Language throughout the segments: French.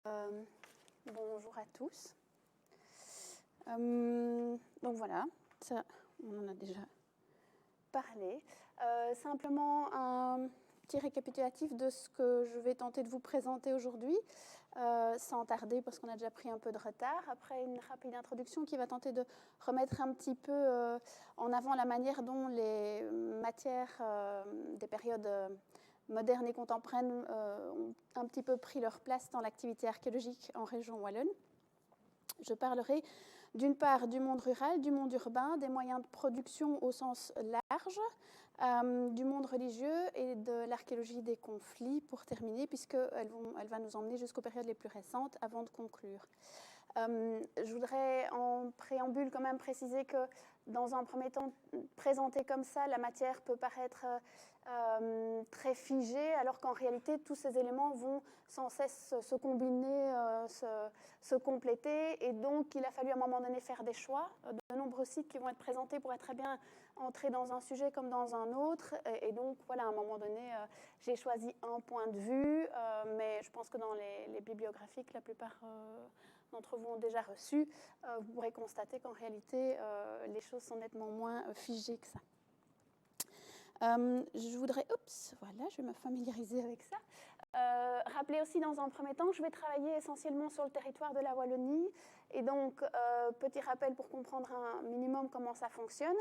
Bonjour à tous. Donc voilà, ça, on en a déjà parlé. Simplement un petit récapitulatif de ce que je vais tenter de vous présenter aujourd'hui, sans tarder parce qu'on a déjà pris un peu de retard. Après une rapide introduction qui va tenter de remettre un petit peu en avant la manière dont les matières des périodes modernes et contemporaines ont un petit peu pris leur place dans l'activité archéologique en région wallonne. Je parlerai d'une part du monde rural, du monde urbain, des moyens de production au sens large, du monde religieux et de l'archéologie des conflits pour terminer, puisqu'elle va nous emmener jusqu'aux périodes les plus récentes avant de conclure. Je voudrais en préambule quand même préciser que dans un premier temps, présentée comme ça, la matière peut paraître très figée, alors qu'en réalité, tous ces éléments vont sans cesse se combiner, se compléter, et donc il a fallu à un moment donné faire des choix. De nombreux sites qui vont être présentés pourraient très bien entrer dans un sujet comme dans un autre, et donc voilà, à un moment donné, j'ai choisi un point de vue, mais je pense que dans les bibliographies que la plupart d'entre vous ont déjà reçu, vous pourrez constater qu'en réalité, les choses sont nettement moins figées que ça. Je voudrais, voilà, je vais me familiariser avec ça. Rappeler aussi dans un premier temps que je vais travailler essentiellement sur le territoire de la Wallonie, et donc petit rappel pour comprendre un minimum comment ça fonctionne.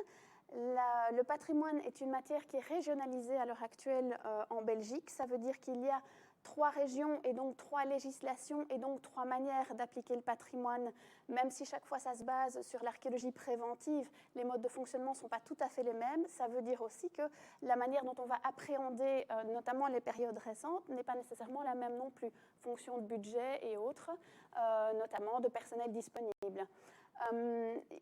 Le patrimoine est une matière qui est régionalisée à l'heure actuelle en Belgique. Ça veut dire qu'il y a 3 régions et donc 3 législations et donc 3 manières d'appliquer le patrimoine, même si chaque fois ça se base sur l'archéologie préventive, les modes de fonctionnement ne sont pas tout à fait les mêmes. Ça veut dire aussi que la manière dont on va appréhender notamment les périodes récentes n'est pas nécessairement la même non plus, fonction de budget et autres, notamment de personnel disponible.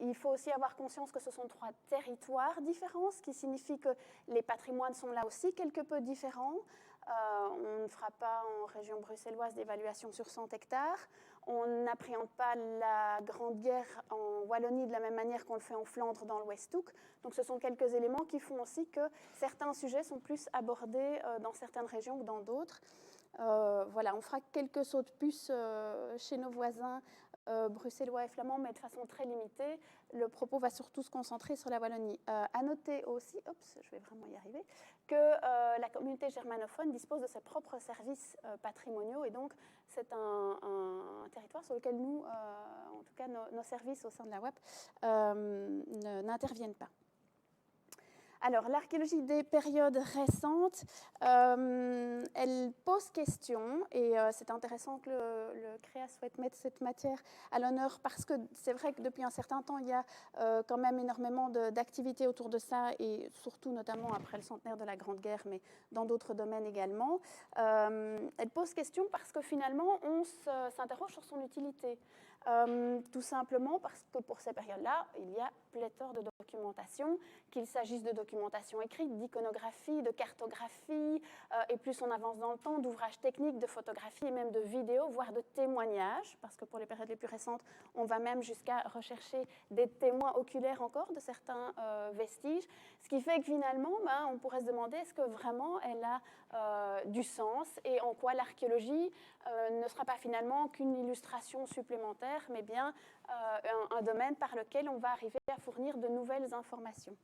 Il faut aussi avoir conscience que ce sont 3 territoires différents, ce qui signifie que les patrimoines sont là aussi quelque peu différents. On ne fera pas en région bruxelloise d'évaluation sur 100 hectares. On n'appréhende pas la Grande Guerre en Wallonie de la même manière qu'on le fait en Flandre dans le Westhoek. Donc ce sont quelques éléments qui font aussi que certains sujets sont plus abordés dans certaines régions que dans d'autres. Voilà, on fera quelques sauts de puce chez nos voisins bruxellois et flamands, mais de façon très limitée. Le propos va surtout se concentrer sur la Wallonie. À noter aussi, je vais vraiment y arriver, que la communauté germanophone dispose de ses propres services patrimoniaux, et donc c'est un territoire sur lequel nous, en tout cas nos services au sein de la WAP, n'interviennent pas. Alors, l'archéologie des périodes récentes, elle pose question, et c'est intéressant que le CREA souhaite mettre cette matière à l'honneur, parce que c'est vrai que depuis un certain temps, il y a quand même énormément d'activités autour de ça, et surtout notamment après le centenaire de la Grande Guerre, mais dans d'autres domaines également. Elle pose question parce que finalement, on s'interroge sur son utilité. Tout simplement parce que pour ces périodes-là, il y a pléthore de documentation, qu'il s'agisse de documentation écrite, d'iconographie, de cartographie, et plus on avance dans le temps, d'ouvrages techniques, de photographies et même de vidéos, voire de témoignages, parce que pour les périodes les plus récentes, on va même jusqu'à rechercher des témoins oculaires encore de certains vestiges, ce qui fait que finalement, on pourrait se demander est-ce que vraiment elle a du sens, et en quoi l'archéologie ne sera pas finalement qu'une illustration supplémentaire, mais bien un domaine par lequel on va arriver à fournir de nouvelles informations.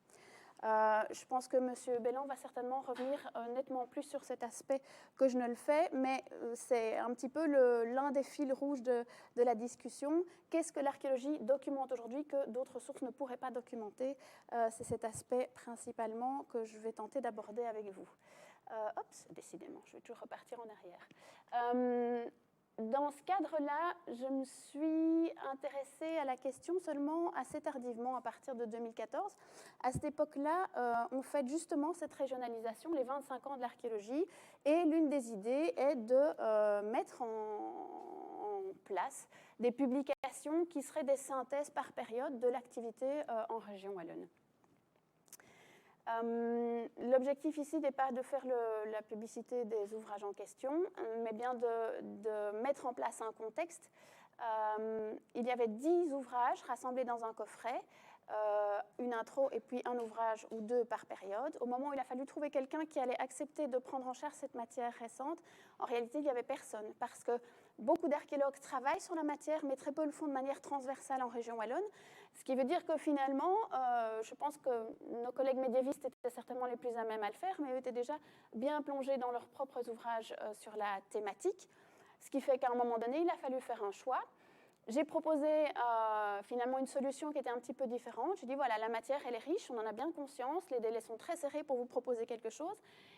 Je pense que M. Belland va certainement revenir nettement plus sur cet aspect que je ne le fais, mais c'est un petit peu l'un des fils rouges de la discussion. Qu'est-ce que l'archéologie documente aujourd'hui que d'autres sources ne pourraient pas documenter? C'est cet aspect principalement que je vais tenter d'aborder avec vous. Décidément, je vais toujours repartir en arrière. Dans ce cadre-là, je me suis intéressée à la question seulement assez tardivement, à partir de 2014. À cette époque-là, on fait justement cette régionalisation, les 25 ans de l'archéologie, et l'une des idées est de mettre en place des publications qui seraient des synthèses par période de l'activité en région wallonne. L'objectif ici n'est pas de faire la publicité des ouvrages en question, mais bien de mettre en place un contexte. Il y avait 10 ouvrages rassemblés dans un coffret, une intro et puis un ouvrage ou 2 par période. Au moment où il a fallu trouver quelqu'un qui allait accepter de prendre en charge cette matière récente, en réalité, il n'y avait personne, parce que beaucoup d'archéologues travaillent sur la matière, mais très peu le font de manière transversale en région wallonne. Ce qui veut dire que finalement, je pense que nos collègues médiévistes étaient certainement les plus à même à le faire, mais eux étaient déjà bien plongés dans leurs propres ouvrages sur la thématique. Ce qui fait qu'à un moment donné, il a fallu faire un choix. J'ai proposé finalement une solution qui était un petit peu différente. J'ai dit, voilà, la matière, elle est riche, on en a bien conscience, les délais sont très serrés pour vous proposer quelque chose.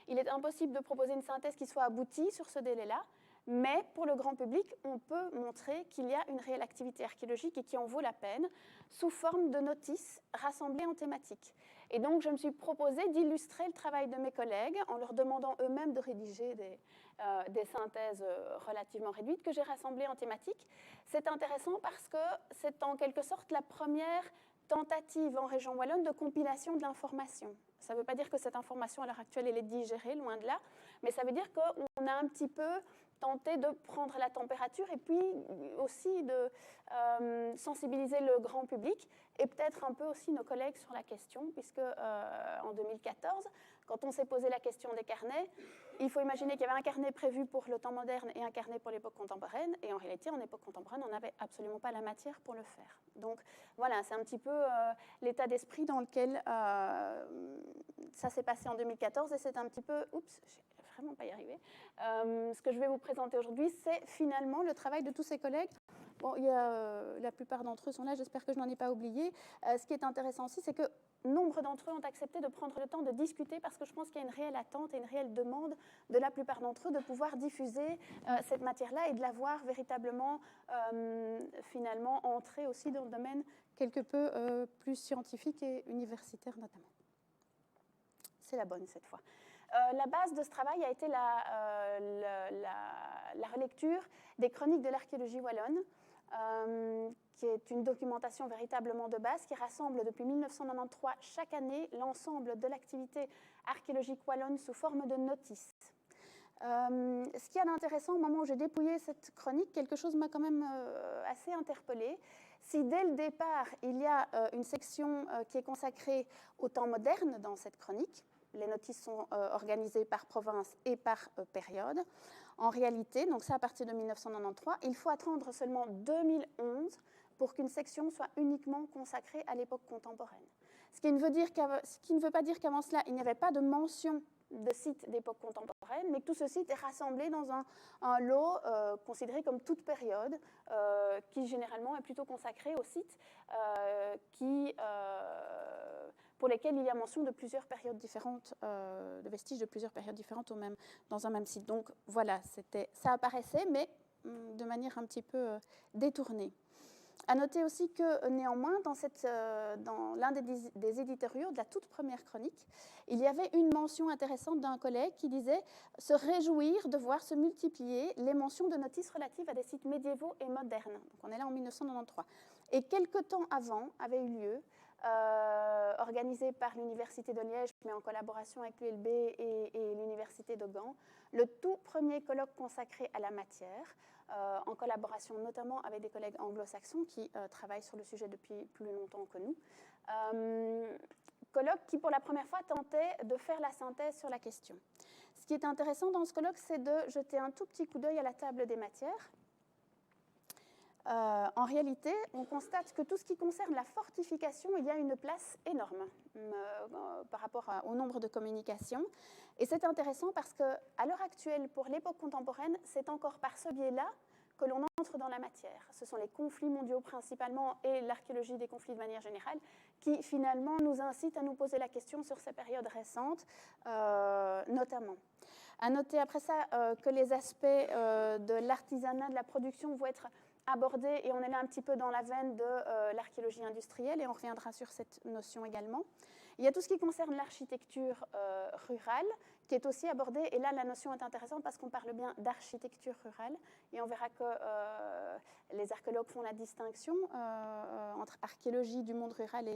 Il est impossible de proposer une synthèse qui soit aboutie sur ce délai-là, mais pour le grand public, on peut montrer qu'il y a une réelle activité archéologique et qui en vaut la peine, sous forme de notices rassemblées en thématiques. Et donc, je me suis proposé d'illustrer le travail de mes collègues en leur demandant eux-mêmes de rédiger des synthèses relativement réduites que j'ai rassemblées en thématiques. C'est intéressant parce que c'est en quelque sorte la première tentative en région wallonne de compilation de l'information. Ça ne veut pas dire que cette information à l'heure actuelle elle est digérée, loin de là, mais ça veut dire qu'on a un petit peu tenté de prendre la température et puis aussi de sensibiliser le grand public et peut-être un peu aussi nos collègues sur la question, puisque en 2014, quand on s'est posé la question des carnets, il faut imaginer qu'il y avait un carnet prévu pour le temps moderne et un carnet pour l'époque contemporaine, et en réalité, en époque contemporaine, on n'avait absolument pas la matière pour le faire. Donc voilà, c'est un petit peu l'état d'esprit dans lequel ça s'est passé en 2014, et c'est un petit peu... Oups, je ne vais vraiment pas y arriver. Ce que je vais vous présenter aujourd'hui, c'est finalement le travail de tous ces collègues. Bon, la plupart d'entre eux sont là, j'espère que je n'en ai pas oublié. Ce qui est intéressant aussi, c'est que nombre d'entre eux ont accepté de prendre le temps de discuter parce que je pense qu'il y a une réelle attente et une réelle demande de la plupart d'entre eux de pouvoir diffuser cette matière-là et de la voir véritablement, finalement, entrer aussi dans le domaine quelque peu plus scientifique et universitaire notamment. C'est la bonne cette fois. La base de ce travail a été la relecture des chroniques de l'archéologie wallonne, qui est une documentation véritablement de base qui rassemble depuis 1993 chaque année l'ensemble de l'activité archéologique wallonne sous forme de notices. Ce qu'il y a d'intéressant au moment où j'ai dépouillé cette chronique, quelque chose m'a quand même assez interpellée. Si dès le départ, il y a une section qui est consacrée au temps moderne dans cette chronique, les notices sont organisées par province et par période. En réalité, donc ça à partir de 1993, il faut attendre seulement 2011 pour qu'une section soit uniquement consacrée à l'époque contemporaine. Ce qui ne veut pas dire qu'avant cela, il n'y avait pas de mention de sites d'époque contemporaine, mais que tout ce site est rassemblé dans un lot considéré comme toute période, qui généralement est plutôt consacré aux sites pour lesquels il y a mention de plusieurs périodes différentes, de vestiges de plusieurs périodes différentes dans un même site. Donc voilà, ça apparaissait, mais de manière un petit peu détournée. À noter aussi que néanmoins, dans l'un des éditoriaux de la toute première chronique, il y avait une mention intéressante d'un collègue qui disait se réjouir de voir se multiplier les mentions de notices relatives à des sites médiévaux et modernes. Donc on est là en 1993. Et quelques temps avant avait eu lieu, organisé par l'Université de Liège, mais en collaboration avec l'ULB et l'Université de Gand, le tout premier colloque consacré à la matière, en collaboration notamment avec des collègues anglo-saxons qui travaillent sur le sujet depuis plus longtemps que nous. Colloque qui, pour la première fois, tentait de faire la synthèse sur la question. Ce qui est intéressant dans ce colloque, c'est de jeter un tout petit coup d'œil à la table des matières. En réalité, on constate que tout ce qui concerne la fortification, il y a une place énorme par rapport au nombre de communications. Et c'est intéressant parce qu'à l'heure actuelle, pour l'époque contemporaine, c'est encore par ce biais-là que l'on entre dans la matière. Ce sont les conflits mondiaux principalement et l'archéologie des conflits de manière générale qui finalement nous incitent à nous poser la question sur ces périodes récentes, notamment. À noter après ça que les aspects de l'artisanat, de la production vont être abordés, et on est là un petit peu dans la veine de l'archéologie industrielle, et on reviendra sur cette notion également. Il y a tout ce qui concerne l'architecture rurale, qui est aussi abordée, et là la notion est intéressante parce qu'on parle bien d'architecture rurale, et on verra que les archéologues font la distinction entre archéologie du monde rural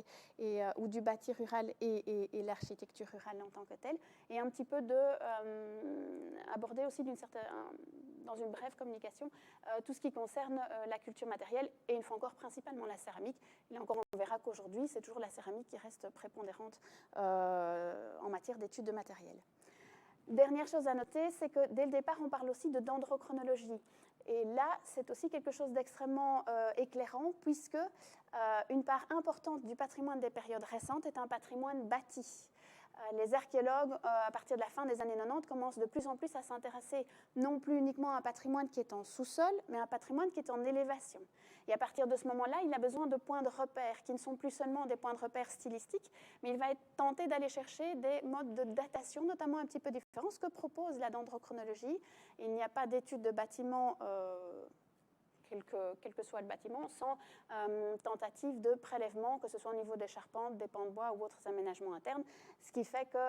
ou du bâti rural et l'architecture rurale en tant que telle, et un petit peu aborder aussi dans une brève communication tout ce qui concerne la culture matérielle, et une fois encore principalement la céramique. Et là encore, on verra qu'aujourd'hui, c'est toujours la céramique qui reste prépondérante en matière d'études de matériel. Dernière chose à noter, c'est que dès le départ, on parle aussi de dendrochronologie. Et là, c'est aussi quelque chose d'extrêmement éclairant, puisque une part importante du patrimoine des périodes récentes est un patrimoine bâti. Les archéologues, à partir de la fin des années 90, commencent de plus en plus à s'intéresser non plus uniquement à un patrimoine qui est en sous-sol, mais à un patrimoine qui est en élévation. Et à partir de ce moment-là, il a besoin de points de repère qui ne sont plus seulement des points de repère stylistiques, mais il va être tenté d'aller chercher des modes de datation, notamment un petit peu différents, ce que propose la dendrochronologie. Il n'y a pas d'étude de bâtiment quel que soit le bâtiment, sans tentative de prélèvement, que ce soit au niveau des charpentes, des pans de bois ou autres aménagements internes, ce qui fait que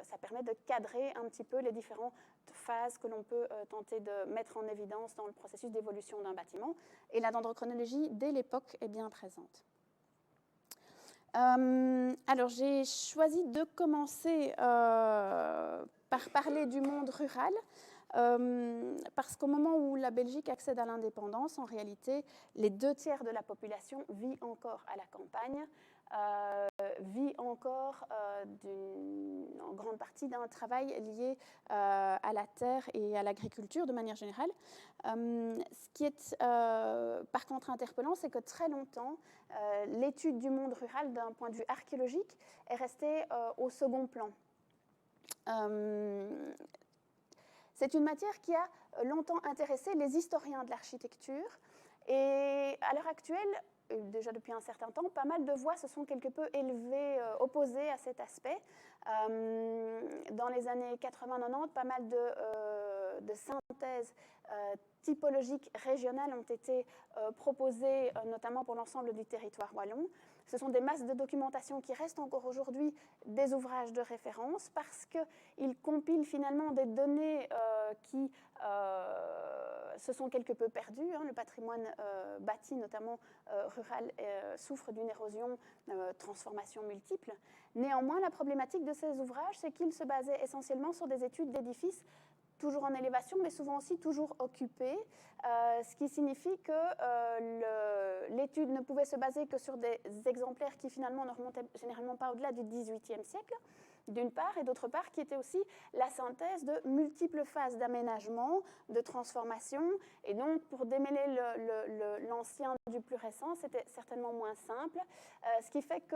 ça permet de cadrer un petit peu les différentes phases que l'on peut tenter de mettre en évidence dans le processus d'évolution d'un bâtiment. Et la dendrochronologie, dès l'époque, est bien présente. Alors, j'ai choisi de commencer par parler du monde rural. Parce qu'au moment où la Belgique accède à l'indépendance, en réalité, les 2/3 de la population vit encore à la campagne, vit encore en grande partie d'un travail lié à la terre et à l'agriculture de manière générale. Ce qui est par contre interpellant, c'est que très longtemps, l'étude du monde rural d'un point de vue archéologique est restée au second plan. C'est une matière qui a longtemps intéressé les historiens de l'architecture. Et à l'heure actuelle, déjà depuis un certain temps, pas mal de voix se sont quelque peu élevées, opposées à cet aspect. Dans les années 80-90, pas mal de synthèses typologiques régionales ont été proposées, notamment pour l'ensemble du territoire wallon. Ce sont des masses de documentation qui restent encore aujourd'hui des ouvrages de référence parce qu'ils compilent finalement des données qui se sont quelque peu perdues. Le patrimoine bâti, notamment rural, souffre d'une érosion, transformation multiple. Néanmoins, la problématique de ces ouvrages, c'est qu'ils se basaient essentiellement sur des études d'édifices toujours en élévation, mais souvent aussi toujours occupés, ce qui signifie que l'étude ne pouvait se baser que sur des exemplaires qui finalement ne remontaient généralement pas au-delà du XVIIIe siècle, d'une part, et d'autre part, qui était aussi la synthèse de multiples phases d'aménagement, de transformation, et donc pour démêler l'ancien du plus récent, c'était certainement moins simple, ce qui fait que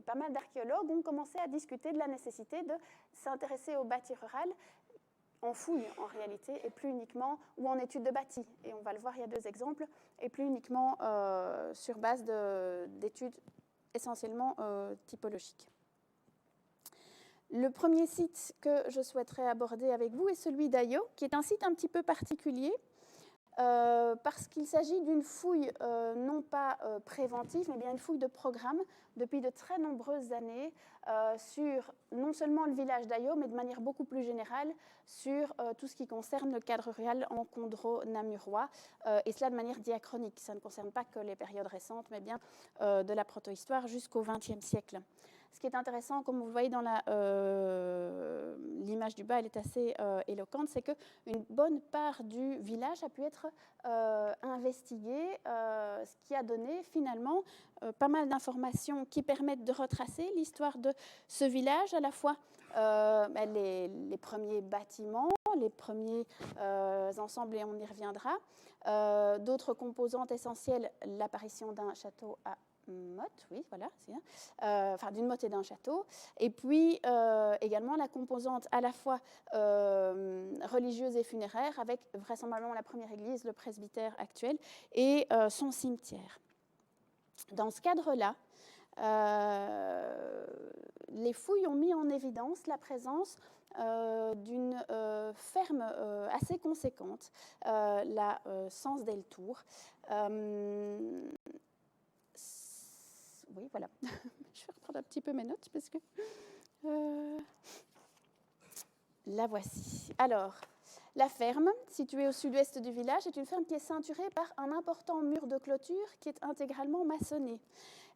pas mal d'archéologues ont commencé à discuter de la nécessité de s'intéresser au bâti rural en fouille en réalité, et plus uniquement, ou en études de bâti, et on va le voir, il y a 2 exemples, et plus uniquement sur base d'études essentiellement typologiques. Le premier site que je souhaiterais aborder avec vous est celui d'Ayo, qui est un site un petit peu particulier, parce qu'il s'agit d'une fouille non pas préventive, mais bien une fouille de programme depuis de très nombreuses années sur non seulement le village d'Ayo, mais de manière beaucoup plus générale sur tout ce qui concerne le cadre rural en Condro-Namurois, et cela de manière diachronique. Ça ne concerne pas que les périodes récentes, mais bien de la protohistoire jusqu'au XXe siècle. Ce qui est intéressant, comme vous le voyez dans l'image du bas, elle est assez éloquente, c'est qu'une bonne part du village a pu être investiguée, ce qui a donné finalement pas mal d'informations qui permettent de retracer l'histoire de ce village, à la fois les premiers bâtiments, les premiers ensembles, et on y reviendra, d'autres composantes essentielles, l'apparition d'un château à motte, oui, voilà, enfin d'une motte et d'un château, et puis également la composante à la fois religieuse et funéraire, avec vraisemblablement la première église, le presbytère actuel, et son cimetière. Dans ce cadre-là, les fouilles ont mis en évidence la présence d'une ferme assez conséquente, la Sens del Tour. Oui, voilà. Je vais reprendre un petit peu mes notes parce que la voici. Alors, la ferme, située au sud-ouest du village, est une ferme qui est ceinturée par un important mur de clôture qui est intégralement maçonné.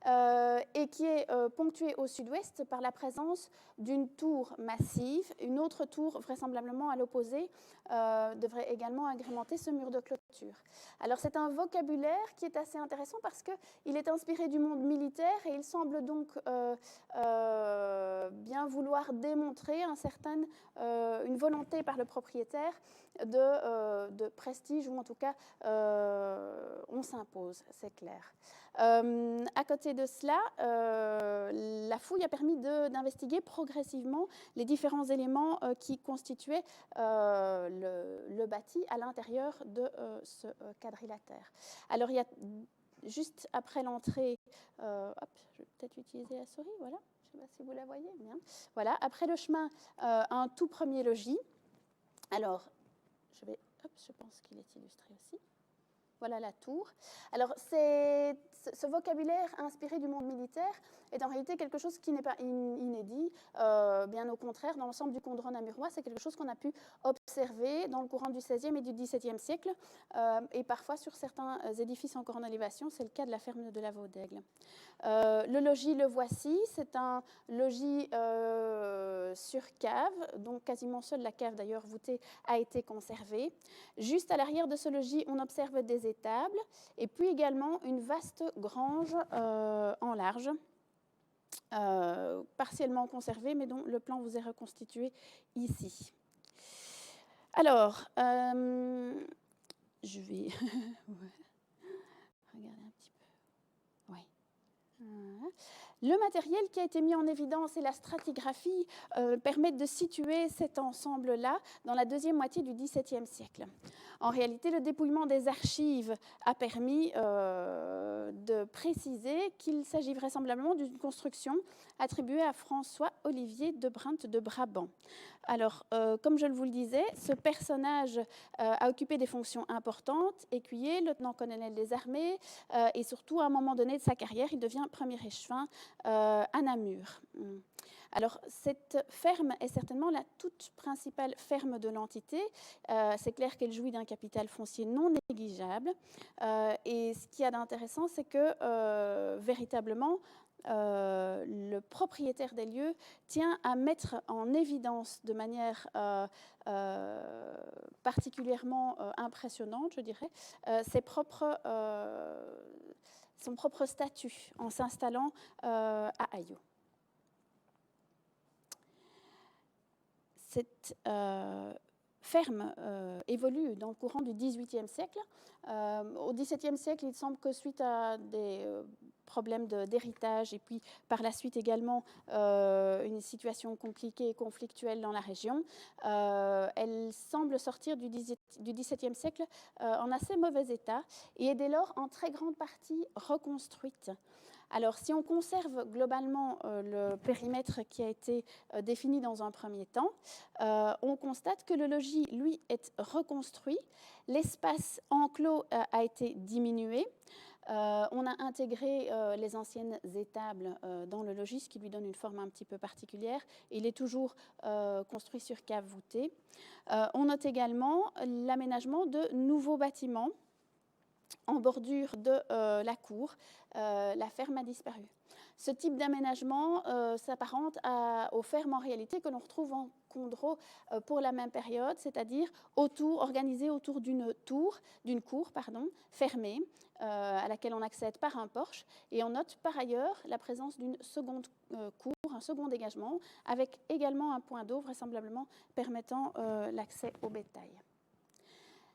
et qui est ponctué au sud-ouest par la présence d'une tour massive. Une autre tour, vraisemblablement à l'opposé, devrait également agrémenter ce mur de clôture. Alors c'est un vocabulaire qui est assez intéressant parce qu'il est inspiré du monde militaire et il semble donc bien vouloir démontrer une volonté par le propriétaire de prestige, ou en tout cas on s'impose, c'est clair. À côté de cela, la fouille a permis d'investiguer progressivement les différents éléments qui constituaient le bâti à l'intérieur de ce quadrilatère. Alors il y a juste après l'entrée, je vais peut-être utiliser la souris, voilà, je ne sais pas si vous la voyez bien. Voilà, après le chemin, un tout premier logis. Alors, je pense qu'il est illustré aussi. Voilà la tour. Alors, ce vocabulaire inspiré du monde militaire est en réalité quelque chose qui n'est pas inédit. Bien au contraire, dans l'ensemble du Condron namurois, c'est quelque chose qu'on a pu observer dans le courant du XVIe et du XVIIe siècle, et parfois sur certains édifices encore en élévation. C'est le cas de la ferme de la Vau-d'Aigle. Le logis, le voici. C'est un logis sur cave, donc quasiment seule la cave d'ailleurs voûtée a été conservée. Juste à l'arrière de ce logis, on observe des étables et puis également une vaste grange en large, partiellement conservée, mais dont le plan vous est reconstitué ici. Alors, je vais regarder un petit peu. Oui. Le matériel qui a été mis en évidence et la stratigraphie permettent de situer cet ensemble-là dans la deuxième moitié du XVIIe siècle. En réalité, le dépouillement des archives a permis de préciser qu'il s'agit vraisemblablement d'une construction attribuée à François-Olivier de Brunt de Brabant. Alors, comme je vous le disais, ce personnage a occupé des fonctions importantes, écuyer, lieutenant-colonel des armées, et surtout, à un moment donné de sa carrière, il devient premier échevin à Namur. Alors, cette ferme est certainement la toute principale ferme de l'entité. C'est clair qu'elle jouit d'un capital foncier non négligeable. Et ce qu'il y a d'intéressant, c'est que, véritablement, le propriétaire des lieux tient à mettre en évidence de manière particulièrement impressionnante, je dirais, son propre statut en s'installant à Ayo. Cette ferme évolue dans le courant du XVIIIe siècle. Au XVIIe siècle, il semble que suite à des problèmes d'héritage et puis par la suite également une situation compliquée et conflictuelle dans la région, elle semble sortir du XVIIe siècle en assez mauvais état et est dès lors en très grande partie reconstruite. Alors, si on conserve globalement le périmètre qui a été défini dans un premier temps, on constate que le logis, lui, est reconstruit. L'espace enclos a été diminué. On a intégré les anciennes étables dans le logis, ce qui lui donne une forme un petit peu particulière. Il est toujours construit sur cave voûtée. On note également l'aménagement de nouveaux bâtiments en bordure de la cour. La ferme a disparu. Ce type d'aménagement s'apparente aux fermes en réalité que l'on retrouve en Condro pour la même période, c'est-à-dire organisées autour d'une cour fermée, à laquelle on accède par un porche. Et on note par ailleurs la présence d'une seconde cour, un second dégagement, avec également un point d'eau vraisemblablement permettant l'accès au bétail.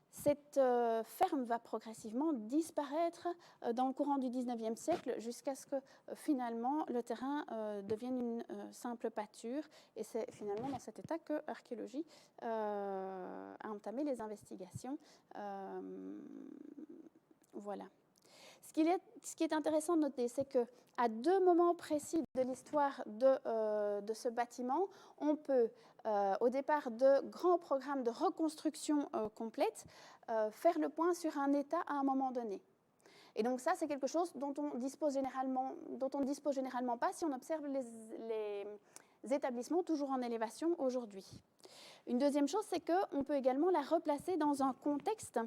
Cette ferme va progressivement disparaître dans le courant du XIXe siècle jusqu'à ce que finalement le terrain devienne une simple pâture. Et c'est finalement dans cet état que l'archéologie a entamé les investigations. Voilà. Ce qui est intéressant de noter, c'est qu'à deux moments précis de l'histoire de ce bâtiment, on peut, au départ de grands programmes de reconstruction complète, faire le point sur un état à un moment donné. Et donc ça, c'est quelque chose dont on ne dispose généralement pas si on observe les établissements toujours en élévation aujourd'hui. Une deuxième chose, c'est qu'on peut également la replacer dans un contexte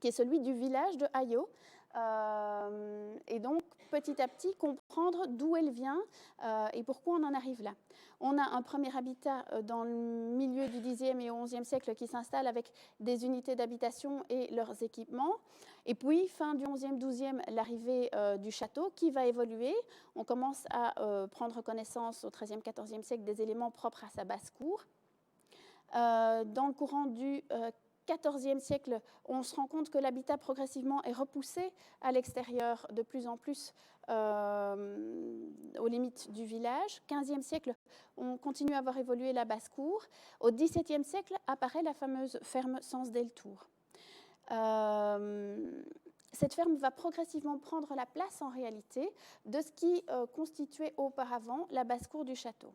qui est celui du village de Ayo. et donc petit à petit comprendre d'où elle vient et pourquoi on en arrive là. On a un premier habitat dans le milieu du Xe et XIe siècle qui s'installe avec des unités d'habitation et leurs équipements. Et puis, fin du XIe, XIIe, l'arrivée du château qui va évoluer. On commence à prendre connaissance au XIIIe, XIVe siècle des éléments propres à sa basse-cour. Dans le courant du XIVe siècle, on se rend compte que l'habitat progressivement est repoussé à l'extérieur de plus en plus aux limites du village. XVe siècle, on continue à voir évoluer la basse-cour. Au XVIIe siècle, apparaît la fameuse ferme Sens-Deltour. Cette ferme va progressivement prendre la place en réalité de ce qui constituait auparavant la basse-cour du château.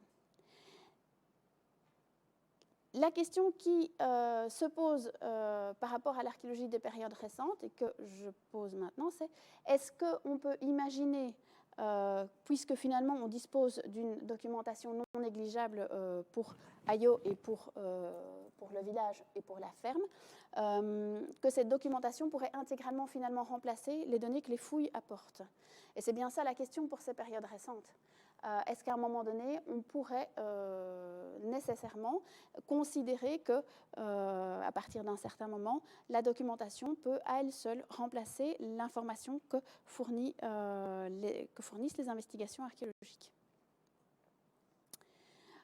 La question qui se pose par rapport à l'archéologie des périodes récentes et que je pose maintenant, c'est est-ce qu'on peut imaginer, puisque finalement on dispose d'une documentation non négligeable pour Ayo et pour le village et pour la ferme, que cette documentation pourrait intégralement finalement remplacer les données que les fouilles apportent. Et c'est bien ça la question pour ces périodes récentes. Est-ce qu'à un moment donné, on pourrait nécessairement considérer que, à partir d'un certain moment, la documentation peut à elle seule remplacer l'information que fournissent les investigations archéologiques.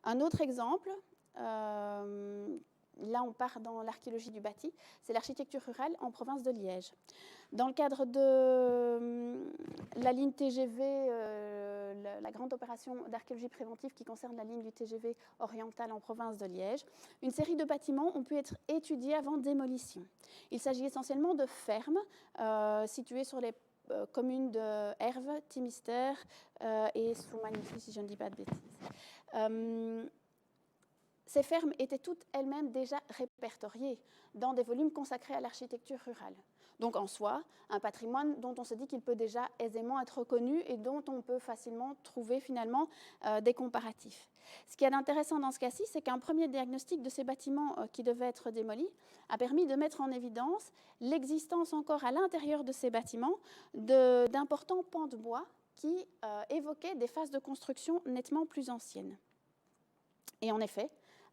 Un autre exemple, là on part dans l'archéologie du bâti, c'est l'architecture rurale en province de Liège. Dans le cadre de la ligne TGV, la grande opération d'archéologie préventive qui concerne la ligne du TGV oriental en province de Liège, une série de bâtiments ont pu être étudiés avant démolition. Il s'agit essentiellement de fermes situées sur les communes de Herve, Thimister et Soumagnifus, si je ne dis pas de bêtises. Ces fermes étaient toutes elles-mêmes déjà répertoriées dans des volumes consacrés à l'architecture rurale. Donc en soi, un patrimoine dont on se dit qu'il peut déjà aisément être reconnu et dont on peut facilement trouver finalement des comparatifs. Ce qui est intéressant dans ce cas-ci, c'est qu'un premier diagnostic de ces bâtiments qui devaient être démolis a permis de mettre en évidence l'existence encore à l'intérieur de ces bâtiments d'importants pans de bois qui évoquaient des phases de construction nettement plus anciennes. Et en effet,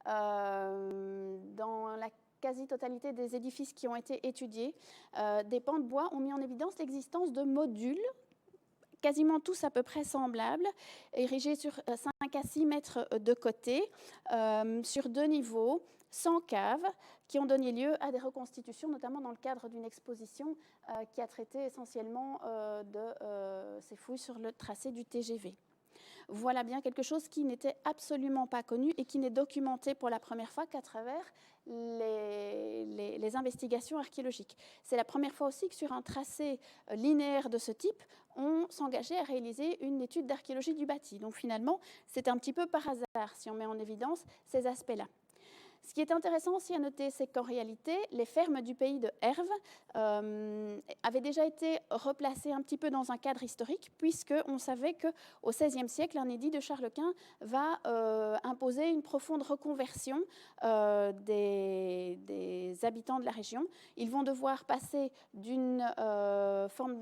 dans la quasi-totalité des édifices qui ont été étudiés, des pans de bois ont mis en évidence l'existence de modules, quasiment tous à peu près semblables, érigés sur 5 à 6 mètres de côté, sur 2 niveaux, sans cave, qui ont donné lieu à des reconstitutions, notamment dans le cadre d'une exposition qui a traité essentiellement de ces fouilles sur le tracé du TGV. Voilà bien quelque chose qui n'était absolument pas connu et qui n'est documenté pour la première fois qu'à travers les investigations archéologiques. C'est la première fois aussi que sur un tracé linéaire de ce type, on s'engageait à réaliser une étude d'archéologie du bâti. Donc finalement, c'est un petit peu par hasard si on met en évidence ces aspects-là. Ce qui est intéressant aussi à noter, c'est qu'en réalité, les fermes du pays de Herve avaient déjà été replacées un petit peu dans un cadre historique, puisqu'on savait qu'au XVIe siècle, un édit de Charles Quint va imposer une profonde reconversion des habitants de la région. Ils vont devoir passer d'une forme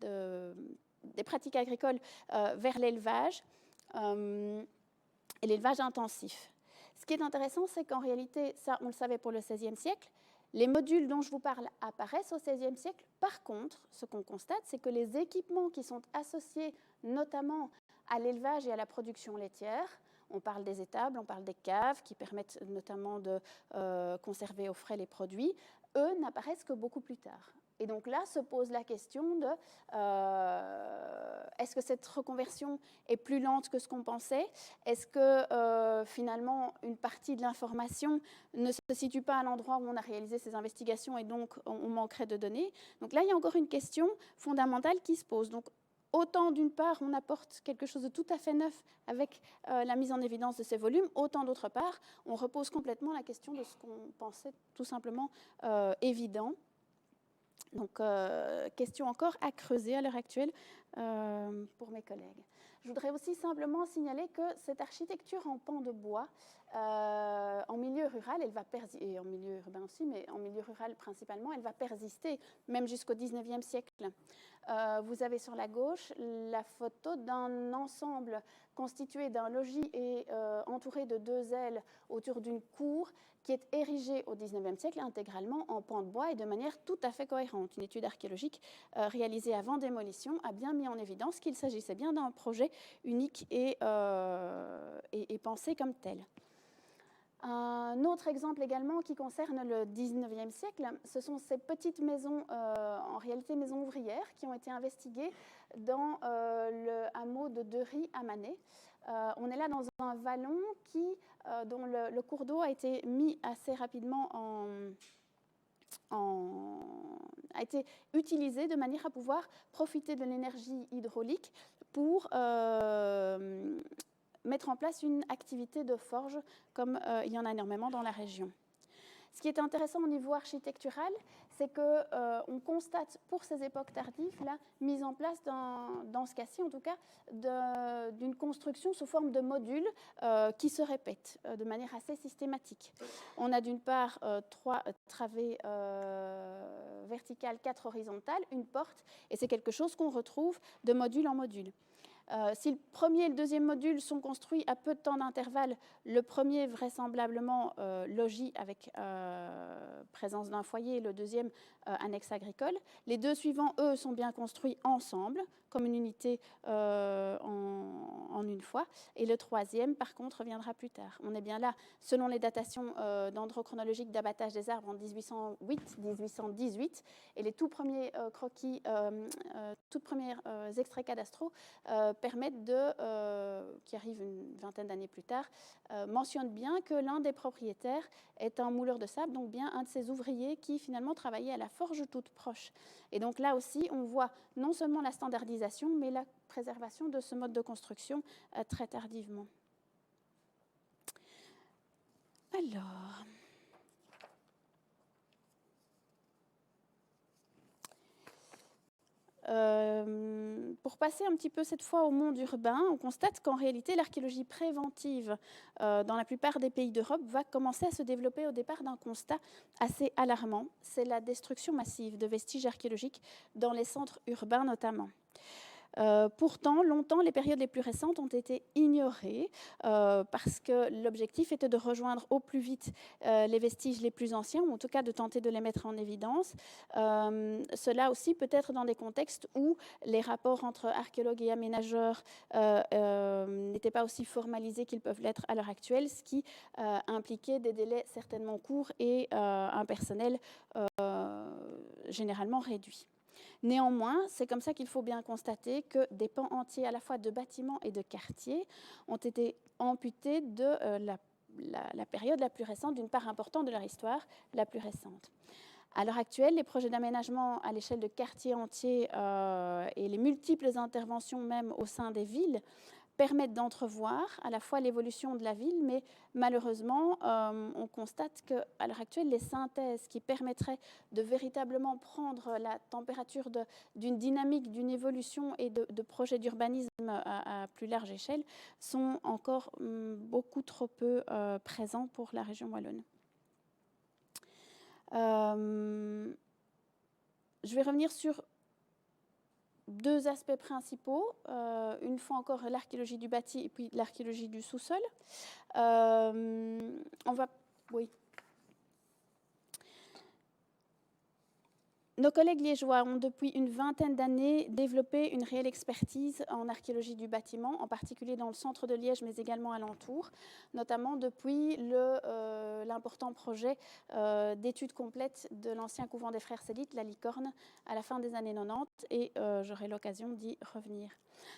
des pratiques agricoles vers l'élevage, et l'élevage intensif. Ce qui est intéressant, c'est qu'en réalité, ça, on le savait pour le XVIe siècle, les modules dont je vous parle apparaissent au XVIe siècle. Par contre, ce qu'on constate, c'est que les équipements qui sont associés notamment à l'élevage et à la production laitière, on parle des étables, on parle des caves qui permettent notamment de conserver au frais les produits, eux n'apparaissent que beaucoup plus tard. Et donc là se pose la question de est-ce que cette reconversion est plus lente que ce qu'on pensait? Est-ce que finalement une partie de l'information ne se situe pas à l'endroit où on a réalisé ces investigations et donc on manquerait de données? Donc là, il y a encore une question fondamentale qui se pose. Donc autant d'une part, on apporte quelque chose de tout à fait neuf avec la mise en évidence de ces volumes, autant d'autre part, on repose complètement la question de ce qu'on pensait tout simplement évident. Donc, question encore à creuser à l'heure actuelle pour mes collègues. Je voudrais aussi simplement signaler que cette architecture en pan de bois, en milieu rural, elle va persister, et en milieu urbain aussi, mais en milieu rural principalement, elle va persister même jusqu'au 19e siècle. Vous avez sur la gauche la photo d'un ensemble constitué d'un logis et entouré de 2 ailes autour d'une cour qui est érigée au 19e siècle intégralement en pan de bois et de manière tout à fait cohérente. Une étude archéologique réalisée avant démolition a bien mis en évidence qu'il s'agissait bien d'un projet unique et pensé comme tel. Un autre exemple également qui concerne le 19e siècle, ce sont ces petites maisons, en réalité maisons ouvrières, qui ont été investiguées dans le hameau de Deury à Manet. On est là dans un vallon dont le cours d'eau a été mis assez rapidement a été utilisé de manière à pouvoir profiter de l'énergie hydraulique pour mettre en place une activité de forge, comme il y en a énormément dans la région. Ce qui est intéressant au niveau architectural, c'est qu'on constate pour ces époques tardives la mise en place, dans ce cas-ci en tout cas, d'une construction sous forme de modules qui se répètent de manière assez systématique. On a d'une part 3 travées verticales, 4 horizontales, une porte, et c'est quelque chose qu'on retrouve de module en module. Si le premier et le deuxième module sont construits à peu de temps d'intervalle, le premier vraisemblablement logis avec présence d'un foyer, le deuxième annexe agricole. Les 2 suivants, eux, sont bien construits ensemble, comme une unité en une fois. Et le troisième, par contre, viendra plus tard. On est bien là, selon les datations dendrochronologiques d'abattage des arbres en 1808-1818, et les tout premiers croquis, toutes premières extraits cadastraux permettent qui arrivent une vingtaine d'années plus tard, mentionnent bien que l'un des propriétaires est un mouleur de sable, donc bien un de ces ouvriers qui finalement travaillait à la forge toute proche. Et donc là aussi, on voit non seulement la standardisation, mais la préservation de ce mode de construction très tardivement. Alors... pour passer un petit peu cette fois au monde urbain, on constate qu'en réalité l'archéologie préventive dans la plupart des pays d'Europe va commencer à se développer au départ d'un constat assez alarmant, c'est la destruction massive de vestiges archéologiques dans les centres urbains notamment. Pourtant, longtemps, les périodes les plus récentes ont été ignorées parce que l'objectif était de rejoindre au plus vite les vestiges les plus anciens, ou en tout cas de tenter de les mettre en évidence. Cela aussi peut être dans des contextes où les rapports entre archéologues et aménageurs n'étaient pas aussi formalisés qu'ils peuvent l'être à l'heure actuelle, ce qui impliquait des délais certainement courts et un personnel généralement réduit. Néanmoins, c'est comme ça qu'il faut bien constater que des pans entiers à la fois de bâtiments et de quartiers ont été amputés de la période la plus récente, d'une part importante de leur histoire, la plus récente. À l'heure actuelle, les projets d'aménagement à l'échelle de quartiers entiers et les multiples interventions même au sein des villes permettent d'entrevoir à la fois l'évolution de la ville, mais malheureusement, on constate qu'à l'heure actuelle, les synthèses qui permettraient de véritablement prendre la température d'une dynamique, d'une évolution et de projets d'urbanisme à plus large échelle sont encore beaucoup trop peu présents pour la région wallonne. Je vais revenir sur 2 aspects principaux, une fois encore l'archéologie du bâti et puis l'archéologie du sous-sol. Oui. Nos collègues liégeois ont depuis une vingtaine d'années développé une réelle expertise en archéologie du bâtiment, en particulier dans le centre de Liège, mais également alentour, notamment depuis l'important projet d'étude complète de l'ancien couvent des frères Sélites, la Licorne, à la fin des années 90, et j'aurai l'occasion d'y revenir.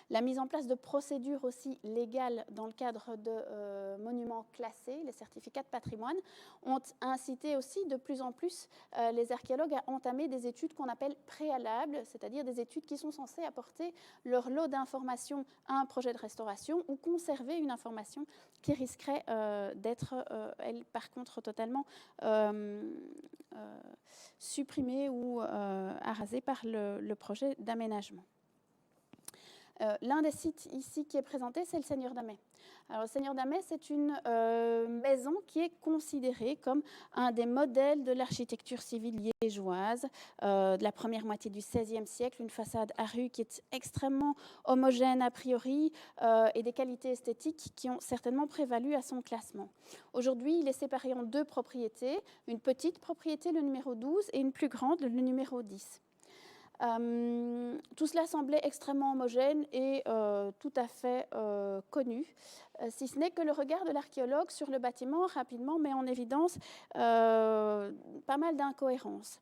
La mise en place de procédures aussi légales dans le cadre de monuments classés, les certificats de patrimoine, ont incité aussi de plus en plus les archéologues à entamer des études qu'on appelle préalables, c'est-à-dire des études qui sont censées apporter leur lot d'informations à un projet de restauration ou conserver une information qui risquerait d'être, elle, par contre, totalement supprimée ou arasée par le projet d'aménagement. L'un des sites ici qui est présenté, c'est le Seigneur d'Amet. Alors, le Seigneur d'Amet, c'est une maison qui est considérée comme un des modèles de l'architecture civile liégeoise de la première moitié du XVIe siècle, une façade à rue qui est extrêmement homogène a priori et des qualités esthétiques qui ont certainement prévalu à son classement. Aujourd'hui, il est séparé en deux propriétés, une petite propriété, le numéro 12, et une plus grande, le numéro 10. Tout cela semblait extrêmement homogène et tout à fait connu, si ce n'est que le regard de l'archéologue sur le bâtiment rapidement met en évidence pas mal d'incohérences.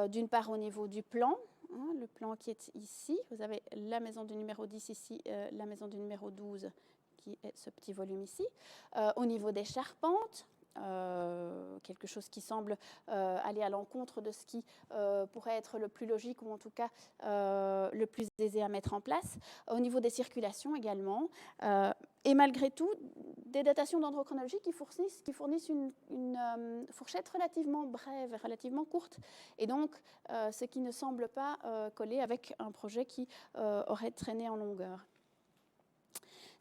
D'une part au niveau du plan, le plan qui est ici, vous avez la maison du numéro 10 ici, la maison du numéro 12 qui est ce petit volume ici. Au niveau des charpentes, quelque chose qui semble aller à l'encontre de ce qui pourrait être le plus logique ou en tout cas le plus aisé à mettre en place. Au niveau des circulations également. Et malgré tout, des datations dendrochronologiques qui fournissent une fourchette relativement brève, relativement courte. Et donc, ce qui ne semble pas coller avec un projet qui aurait traîné en longueur.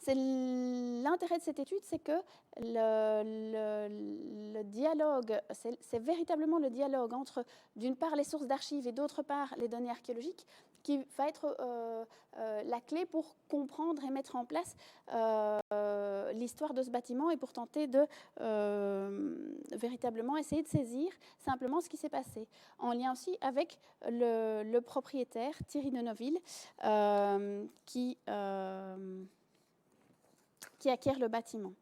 L'intérêt de cette étude, c'est que le dialogue, c'est véritablement le dialogue entre, d'une part, les sources d'archives et d'autre part, les données archéologiques, qui va être la clé pour comprendre et mettre en place l'histoire de ce bâtiment et pour tenter de véritablement essayer de saisir simplement ce qui s'est passé. En lien aussi avec le propriétaire, Thierry de Neuville, qui acquiert le bâtiment.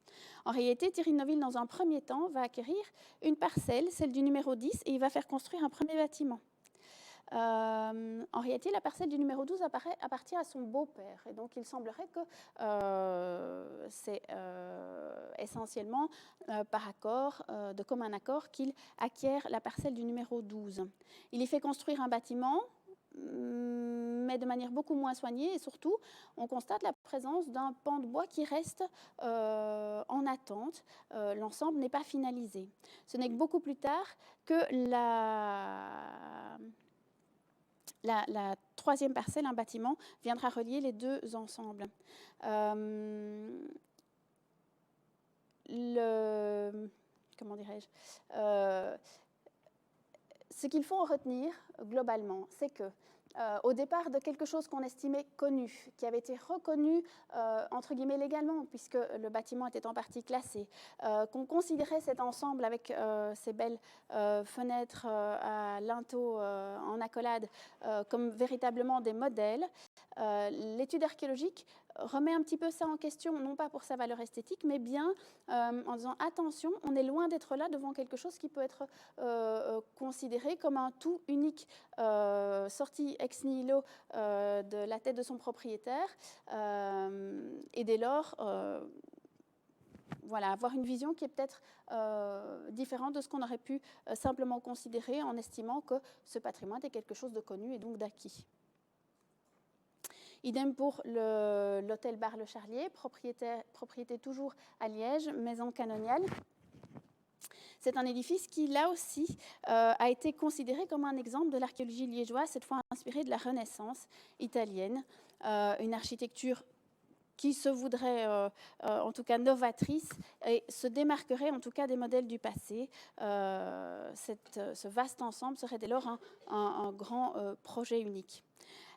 En réalité, Thierry de Neuville, dans un premier temps, va acquérir une parcelle, celle du numéro 10, et il va faire construire un premier bâtiment. En réalité, la parcelle du numéro 12 appartient à son beau-père. Et donc, il semblerait que c'est essentiellement par accord, de commun accord, qu'il acquiert la parcelle du numéro 12. Il y fait construire un bâtiment, mais de manière beaucoup moins soignée. Et surtout, on constate la présence d'un pan de bois qui reste en attente. L'ensemble n'est pas finalisé. Ce n'est que beaucoup plus tard que la troisième parcelle, un bâtiment, viendra relier les deux ensembles. Comment dirais-je ce qu'il faut en retenir globalement, c'est que au départ de quelque chose qu'on estimait connu, qui avait été reconnu entre guillemets légalement, puisque le bâtiment était en partie classé, qu'on considérait cet ensemble avec ces belles fenêtres à linteaux en accolade comme véritablement des modèles, l'étude archéologique remet un petit peu ça en question, non pas pour sa valeur esthétique, mais bien en disant attention, on est loin d'être là devant quelque chose qui peut être considéré comme un tout unique sorti ex nihilo de la tête de son propriétaire, et dès lors voilà, avoir une vision qui est peut-être différente de ce qu'on aurait pu simplement considérer en estimant que ce patrimoine est quelque chose de connu et donc d'acquis. Idem pour l'hôtel Bar-le-Charlier, propriété toujours à Liège, maison canoniale. C'est un édifice qui, là aussi, a été considéré comme un exemple de l'archéologie liégeoise, cette fois inspirée de la Renaissance italienne, une architecture qui se voudrait en tout cas novatrice et se démarquerait en tout cas des modèles du passé. Ce vaste ensemble serait dès lors un grand projet unique.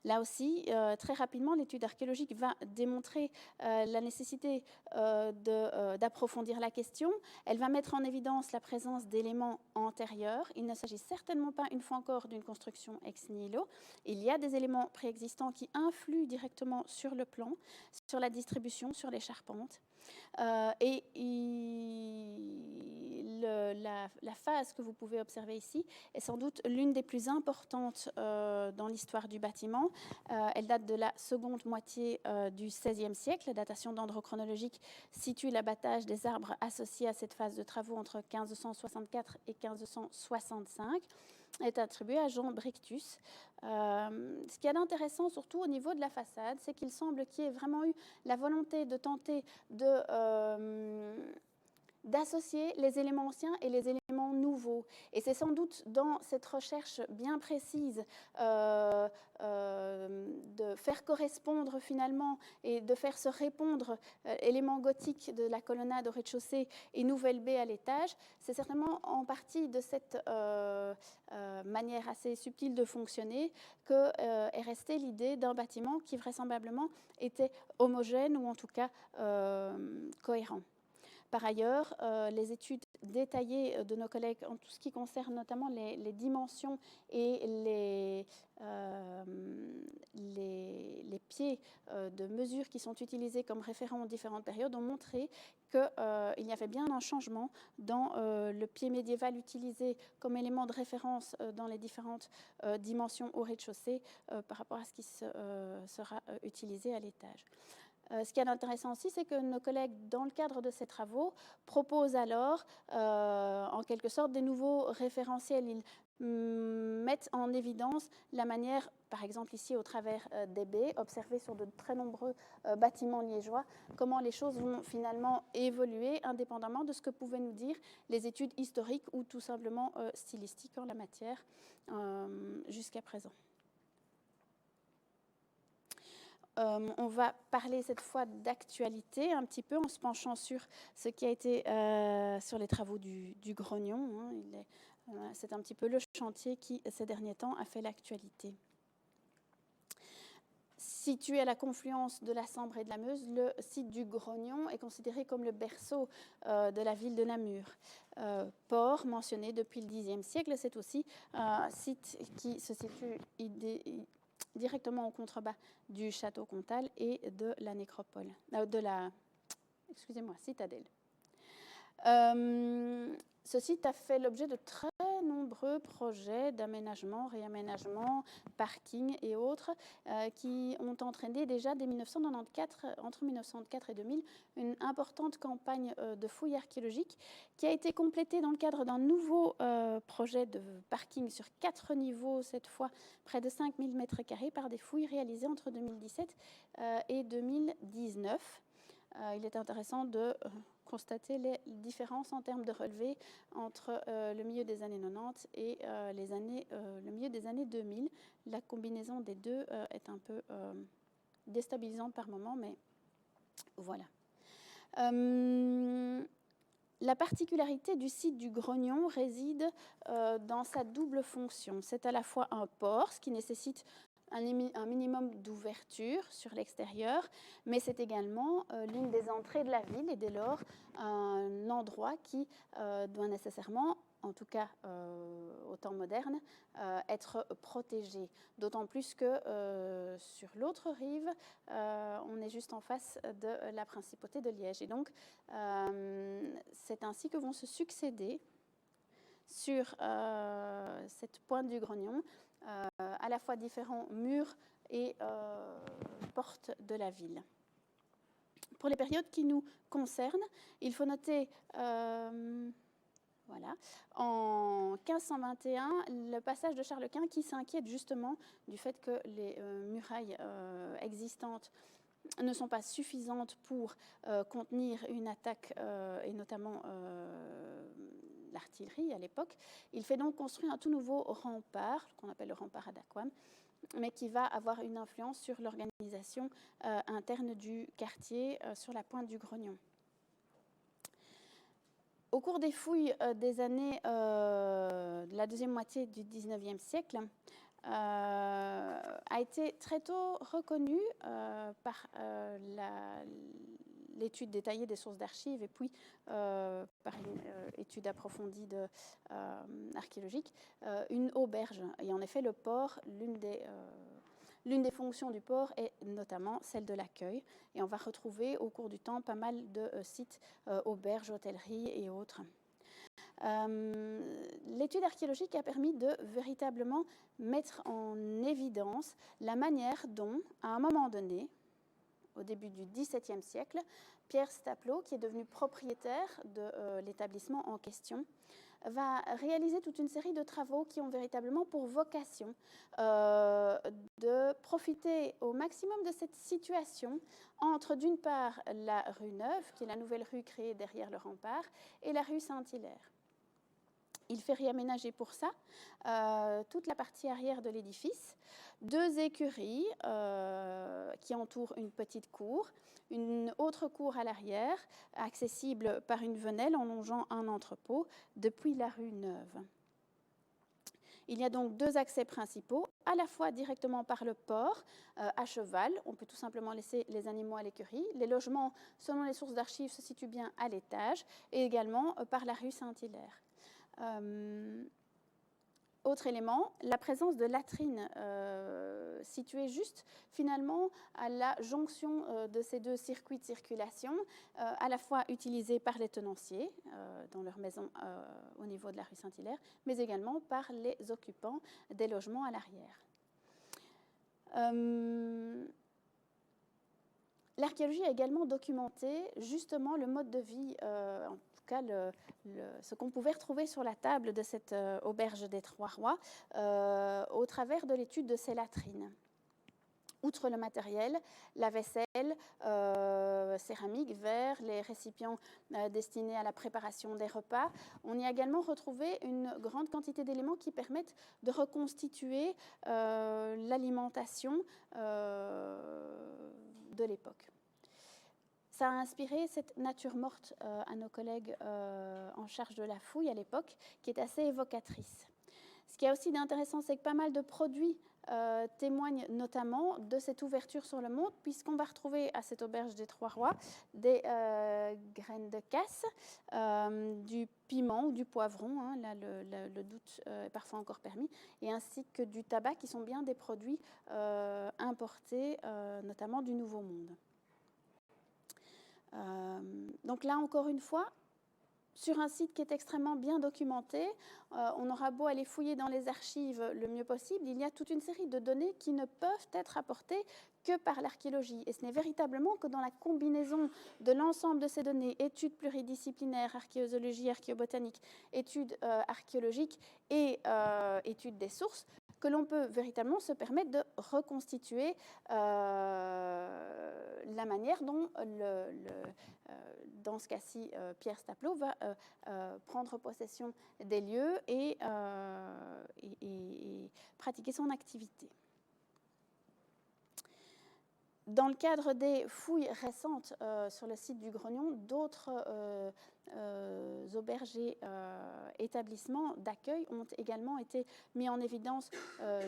Là aussi, très rapidement, l'étude archéologique va démontrer la nécessité d'approfondir la question. Elle va mettre en évidence la présence d'éléments antérieurs. Il ne s'agit certainement pas, une fois encore, d'une construction ex nihilo. Il y a des éléments préexistants qui influent directement sur le plan, sur la distribution, sur les charpentes. Et la phase que vous pouvez observer ici est sans doute l'une des plus importantes dans l'histoire du bâtiment. Elle date de la seconde moitié du XVIe siècle. La datation dendrochronologique situe l'abattage des arbres associés à cette phase de travaux entre 1564 et 1565. Est attribuée à Jean Brictus. Ce qu'il y a d'intéressant, surtout au niveau de la façade, c'est qu'il semble qu'il y ait vraiment eu la volonté de tenter d'associer les éléments anciens et les éléments nouveaux. Et c'est sans doute dans cette recherche bien précise de faire correspondre finalement et de faire se répondre éléments gothiques de la colonnade au rez-de-chaussée et nouvelle baie à l'étage, c'est certainement en partie de cette manière assez subtile de fonctionner est restée l'idée d'un bâtiment qui vraisemblablement était homogène ou en tout cas cohérent. Par ailleurs, les études détaillées de nos collègues en tout ce qui concerne notamment les dimensions et les pieds de mesure qui sont utilisés comme référents aux différentes périodes ont montré qu'il y avait bien un changement dans le pied médiéval utilisé comme élément de référence dans les différentes dimensions au rez-de-chaussée par rapport à ce qui sera utilisé à l'étage. Ce qui est intéressant aussi, c'est que nos collègues, dans le cadre de ces travaux, proposent alors, en quelque sorte, des nouveaux référentiels. Ils mettent en évidence la manière, par exemple ici au travers des baies, observées sur de très nombreux bâtiments liégeois, comment les choses vont finalement évoluer indépendamment de ce que pouvaient nous dire les études historiques ou tout simplement stylistiques en la matière jusqu'à présent. On va parler cette fois d'actualité un petit peu en se penchant sur ce qui a été sur les travaux du Grognon. C'est un petit peu le chantier qui, ces derniers temps, a fait l'actualité. Situé à la confluence de la Sambre et de la Meuse, le site du Grognon est considéré comme le berceau de la ville de Namur. Port mentionné depuis le Xe siècle, c'est aussi un site qui se situe directement au contrebas du château Comtal et de la nécropole, de la citadelle. Ce site a fait l'objet de très nombreux projets d'aménagement, réaménagement, parking et autres qui ont entraîné déjà dès 1994, entre 1994 et 2000, une importante campagne de fouilles archéologiques qui a été complétée dans le cadre d'un nouveau projet de parking sur 4 niveaux, cette fois près de 5000 m² par des fouilles réalisées entre 2017 et 2019. Il est intéressant de constater les différences en termes de relevé entre le milieu des années 90 et le milieu des années 2000. La combinaison des deux est un peu déstabilisante par moment, mais voilà. La particularité du site du Grognon réside dans sa double fonction. C'est à la fois un port, ce qui nécessite un minimum d'ouverture sur l'extérieur, mais c'est également l'une des entrées de la ville et dès lors un endroit qui doit nécessairement, en tout cas au temps moderne, être protégé. D'autant plus que sur l'autre rive, on est juste en face de la principauté de Liège. Et donc, c'est ainsi que vont se succéder sur cette pointe du Grognon à la fois différents murs et portes de la ville. Pour les périodes qui nous concernent, il faut noter en 1521, le passage de Charles Quint qui s'inquiète justement du fait que les murailles existantes ne sont pas suffisantes pour contenir une attaque et notamment l'artillerie à l'époque. Il fait donc construire un tout nouveau rempart, qu'on appelle le rempart ad Aquam, mais qui va avoir une influence sur l'organisation interne du quartier sur la pointe du Grognon. Au cours des fouilles des années de la deuxième moitié du XIXe siècle, a été très tôt reconnu par l'étude détaillée des sources d'archives et puis par une étude approfondie archéologique, une auberge. Et en effet, le port, l'une des fonctions du port est notamment celle de l'accueil. Et on va retrouver au cours du temps pas mal de sites, auberges, hôtelleries et autres. L'étude archéologique a permis de véritablement mettre en évidence la manière dont, à un moment donné, au début du XVIIe siècle, Pierre Stapleau, qui est devenu propriétaire de l'établissement en question, va réaliser toute une série de travaux qui ont véritablement pour vocation de profiter au maximum de cette situation entre, d'une part, la rue Neuve, qui est la nouvelle rue créée derrière le rempart, et la rue Saint-Hilaire. Il fait réaménager pour ça toute la partie arrière de l'édifice, 2 écuries qui entourent une petite cour, une autre cour à l'arrière, accessible par une venelle en longeant un entrepôt depuis la rue Neuve. Il y a donc 2 accès principaux, à la fois directement par le port, à cheval, on peut tout simplement laisser les animaux à l'écurie. Les logements, selon les sources d'archives, se situent bien à l'étage, et également par la rue Saint-Hilaire. Autre élément, la présence de latrines situées juste finalement à la jonction de ces 2 circuits de circulation, à la fois utilisés par les tenanciers dans leur maison au niveau de la rue Saint-Hilaire, mais également par les occupants des logements à l'arrière. L'archéologie a également documenté justement le mode de vie, en tout cas ce qu'on pouvait retrouver sur la table de cette auberge des Trois Rois au travers de l'étude de ces latrines. Outre le matériel, la vaisselle, céramique, verre, les récipients destinés à la préparation des repas, on y a également retrouvé une grande quantité d'éléments qui permettent de reconstituer l'alimentation de l'époque. Ça a inspiré cette nature morte à nos collègues en charge de la fouille à l'époque, qui est assez évocatrice. Ce qui est aussi d'intéressant, c'est que pas mal de produits témoignent notamment de cette ouverture sur le monde, puisqu'on va retrouver à cette auberge des Trois Rois des graines de casse, du piment ou du poivron, hein, là le doute est parfois encore permis, et ainsi que du tabac, qui sont bien des produits importés, notamment du Nouveau Monde. Donc là, encore une fois, sur un site qui est extrêmement bien documenté, on aura beau aller fouiller dans les archives le mieux possible, il y a toute une série de données qui ne peuvent être apportées que par l'archéologie. Et ce n'est véritablement que dans la combinaison de l'ensemble de ces données, études pluridisciplinaires, archéozoologie, archéobotanique, études archéologiques et études des sources, que l'on peut véritablement se permettre de reconstituer la manière dont, dans ce cas-ci, Pierre Stapleau va prendre possession des lieux et pratiquer son activité. Dans le cadre des fouilles récentes sur le site du Grognon, d'autres auberges et établissements d'accueil ont également été mis en évidence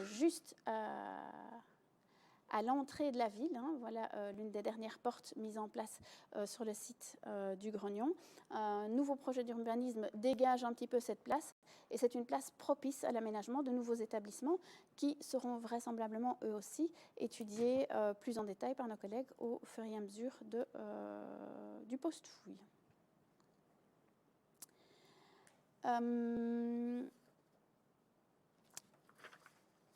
juste à l'entrée de la ville. Hein. Voilà l'une des dernières portes mises en place sur le site du Grognon. Un nouveau projet d'urbanisme dégage un petit peu cette place, et c'est une place propice à l'aménagement de nouveaux établissements qui seront vraisemblablement eux aussi étudiés plus en détail par nos collègues au fur et à mesure du post-fouille.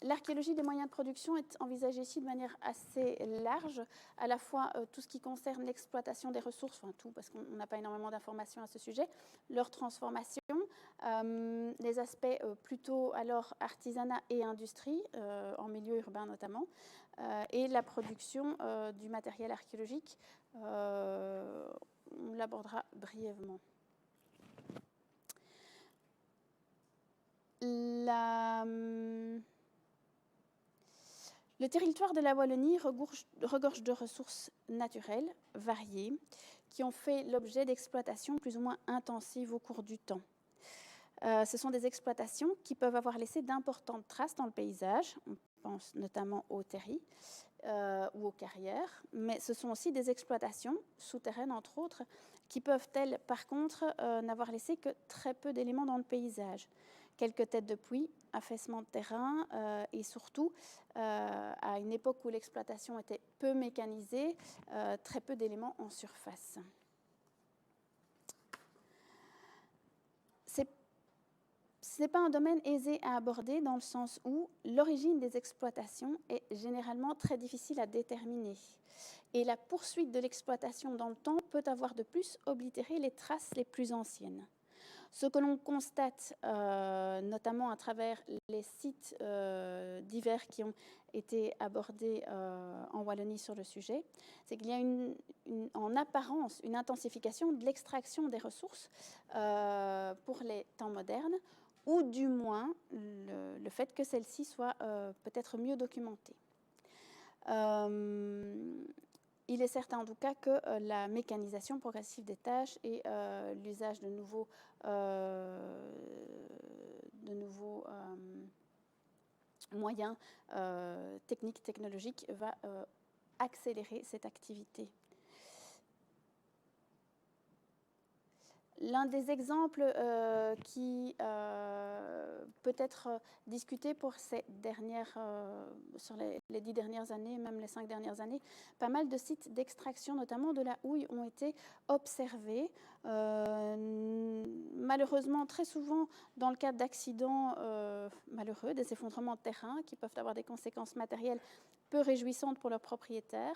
L'archéologie des moyens de production est envisagée ici de manière assez large, à la fois tout ce qui concerne l'exploitation des ressources, enfin tout, parce qu'on n'a pas énormément d'informations à ce sujet, leur transformation, les aspects plutôt alors artisanat et industrie, en milieu urbain notamment, et la production du matériel archéologique, on l'abordera brièvement. Le territoire de la Wallonie regorge de ressources naturelles variées qui ont fait l'objet d'exploitations plus ou moins intensives au cours du temps. Ce sont des exploitations qui peuvent avoir laissé d'importantes traces dans le paysage. On pense notamment aux terris ou aux carrières, mais ce sont aussi des exploitations souterraines, entre autres, qui peuvent, elles, par contre, n'avoir laissé que très peu d'éléments dans le paysage. Quelques têtes de puits, affaissement de terrain et surtout, à une époque où l'exploitation était peu mécanisée, très peu d'éléments en surface. Ce n'est pas un domaine aisé à aborder dans le sens où l'origine des exploitations est généralement très difficile à déterminer. Et la poursuite de l'exploitation dans le temps peut avoir de plus oblitéré les traces les plus anciennes. Ce que l'on constate, notamment à travers les sites divers qui ont été abordés en Wallonie sur le sujet, c'est qu'il y a en apparence une intensification de l'extraction des ressources pour les temps modernes, ou du moins le fait que celle-ci soit peut-être mieux documentée. Il est certain en tout cas que la mécanisation progressive des tâches et l'usage de nouveaux moyens techniques, technologiques va accélérer cette activité. L'un des exemples qui peut être discuté pour ces dernières, sur les 10 dernières années, même les 5 dernières années, pas mal de sites d'extraction, notamment de la houille, ont été observés. Malheureusement, très souvent, dans le cadre d'accidents malheureux, des effondrements de terrain qui peuvent avoir des conséquences matérielles peu réjouissantes pour leurs propriétaires.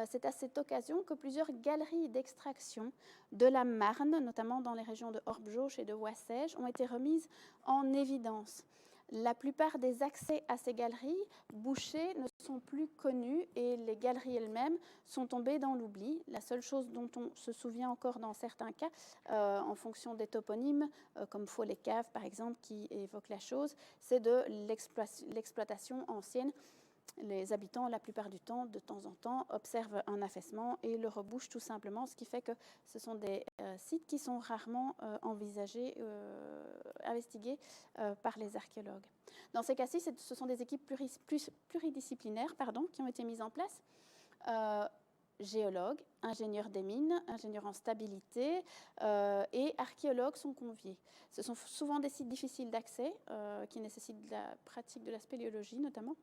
C'est à cette occasion que plusieurs galeries d'extraction de la Marne, notamment dans les régions de Orpjauch et de Wassège, ont été remises en évidence. La plupart des accès à ces galeries bouchées ne sont plus connus et les galeries elles-mêmes sont tombées dans l'oubli. La seule chose dont on se souvient encore dans certains cas, en fonction des toponymes, comme Faux-les-Caves par exemple, qui évoquent la chose, c'est de l'exploitation ancienne. Les habitants, la plupart du temps, de temps en temps, observent un affaissement et le rebouchent tout simplement, ce qui fait que ce sont des sites qui sont rarement envisagés, investigués par les archéologues. Dans ces cas-ci, ce sont des équipes pluridisciplinaires qui ont été mises en place. Géologues, ingénieurs des mines, ingénieurs en stabilité et archéologues sont conviés. Ce sont souvent des sites difficiles d'accès qui nécessitent la pratique de la spéléologie notamment.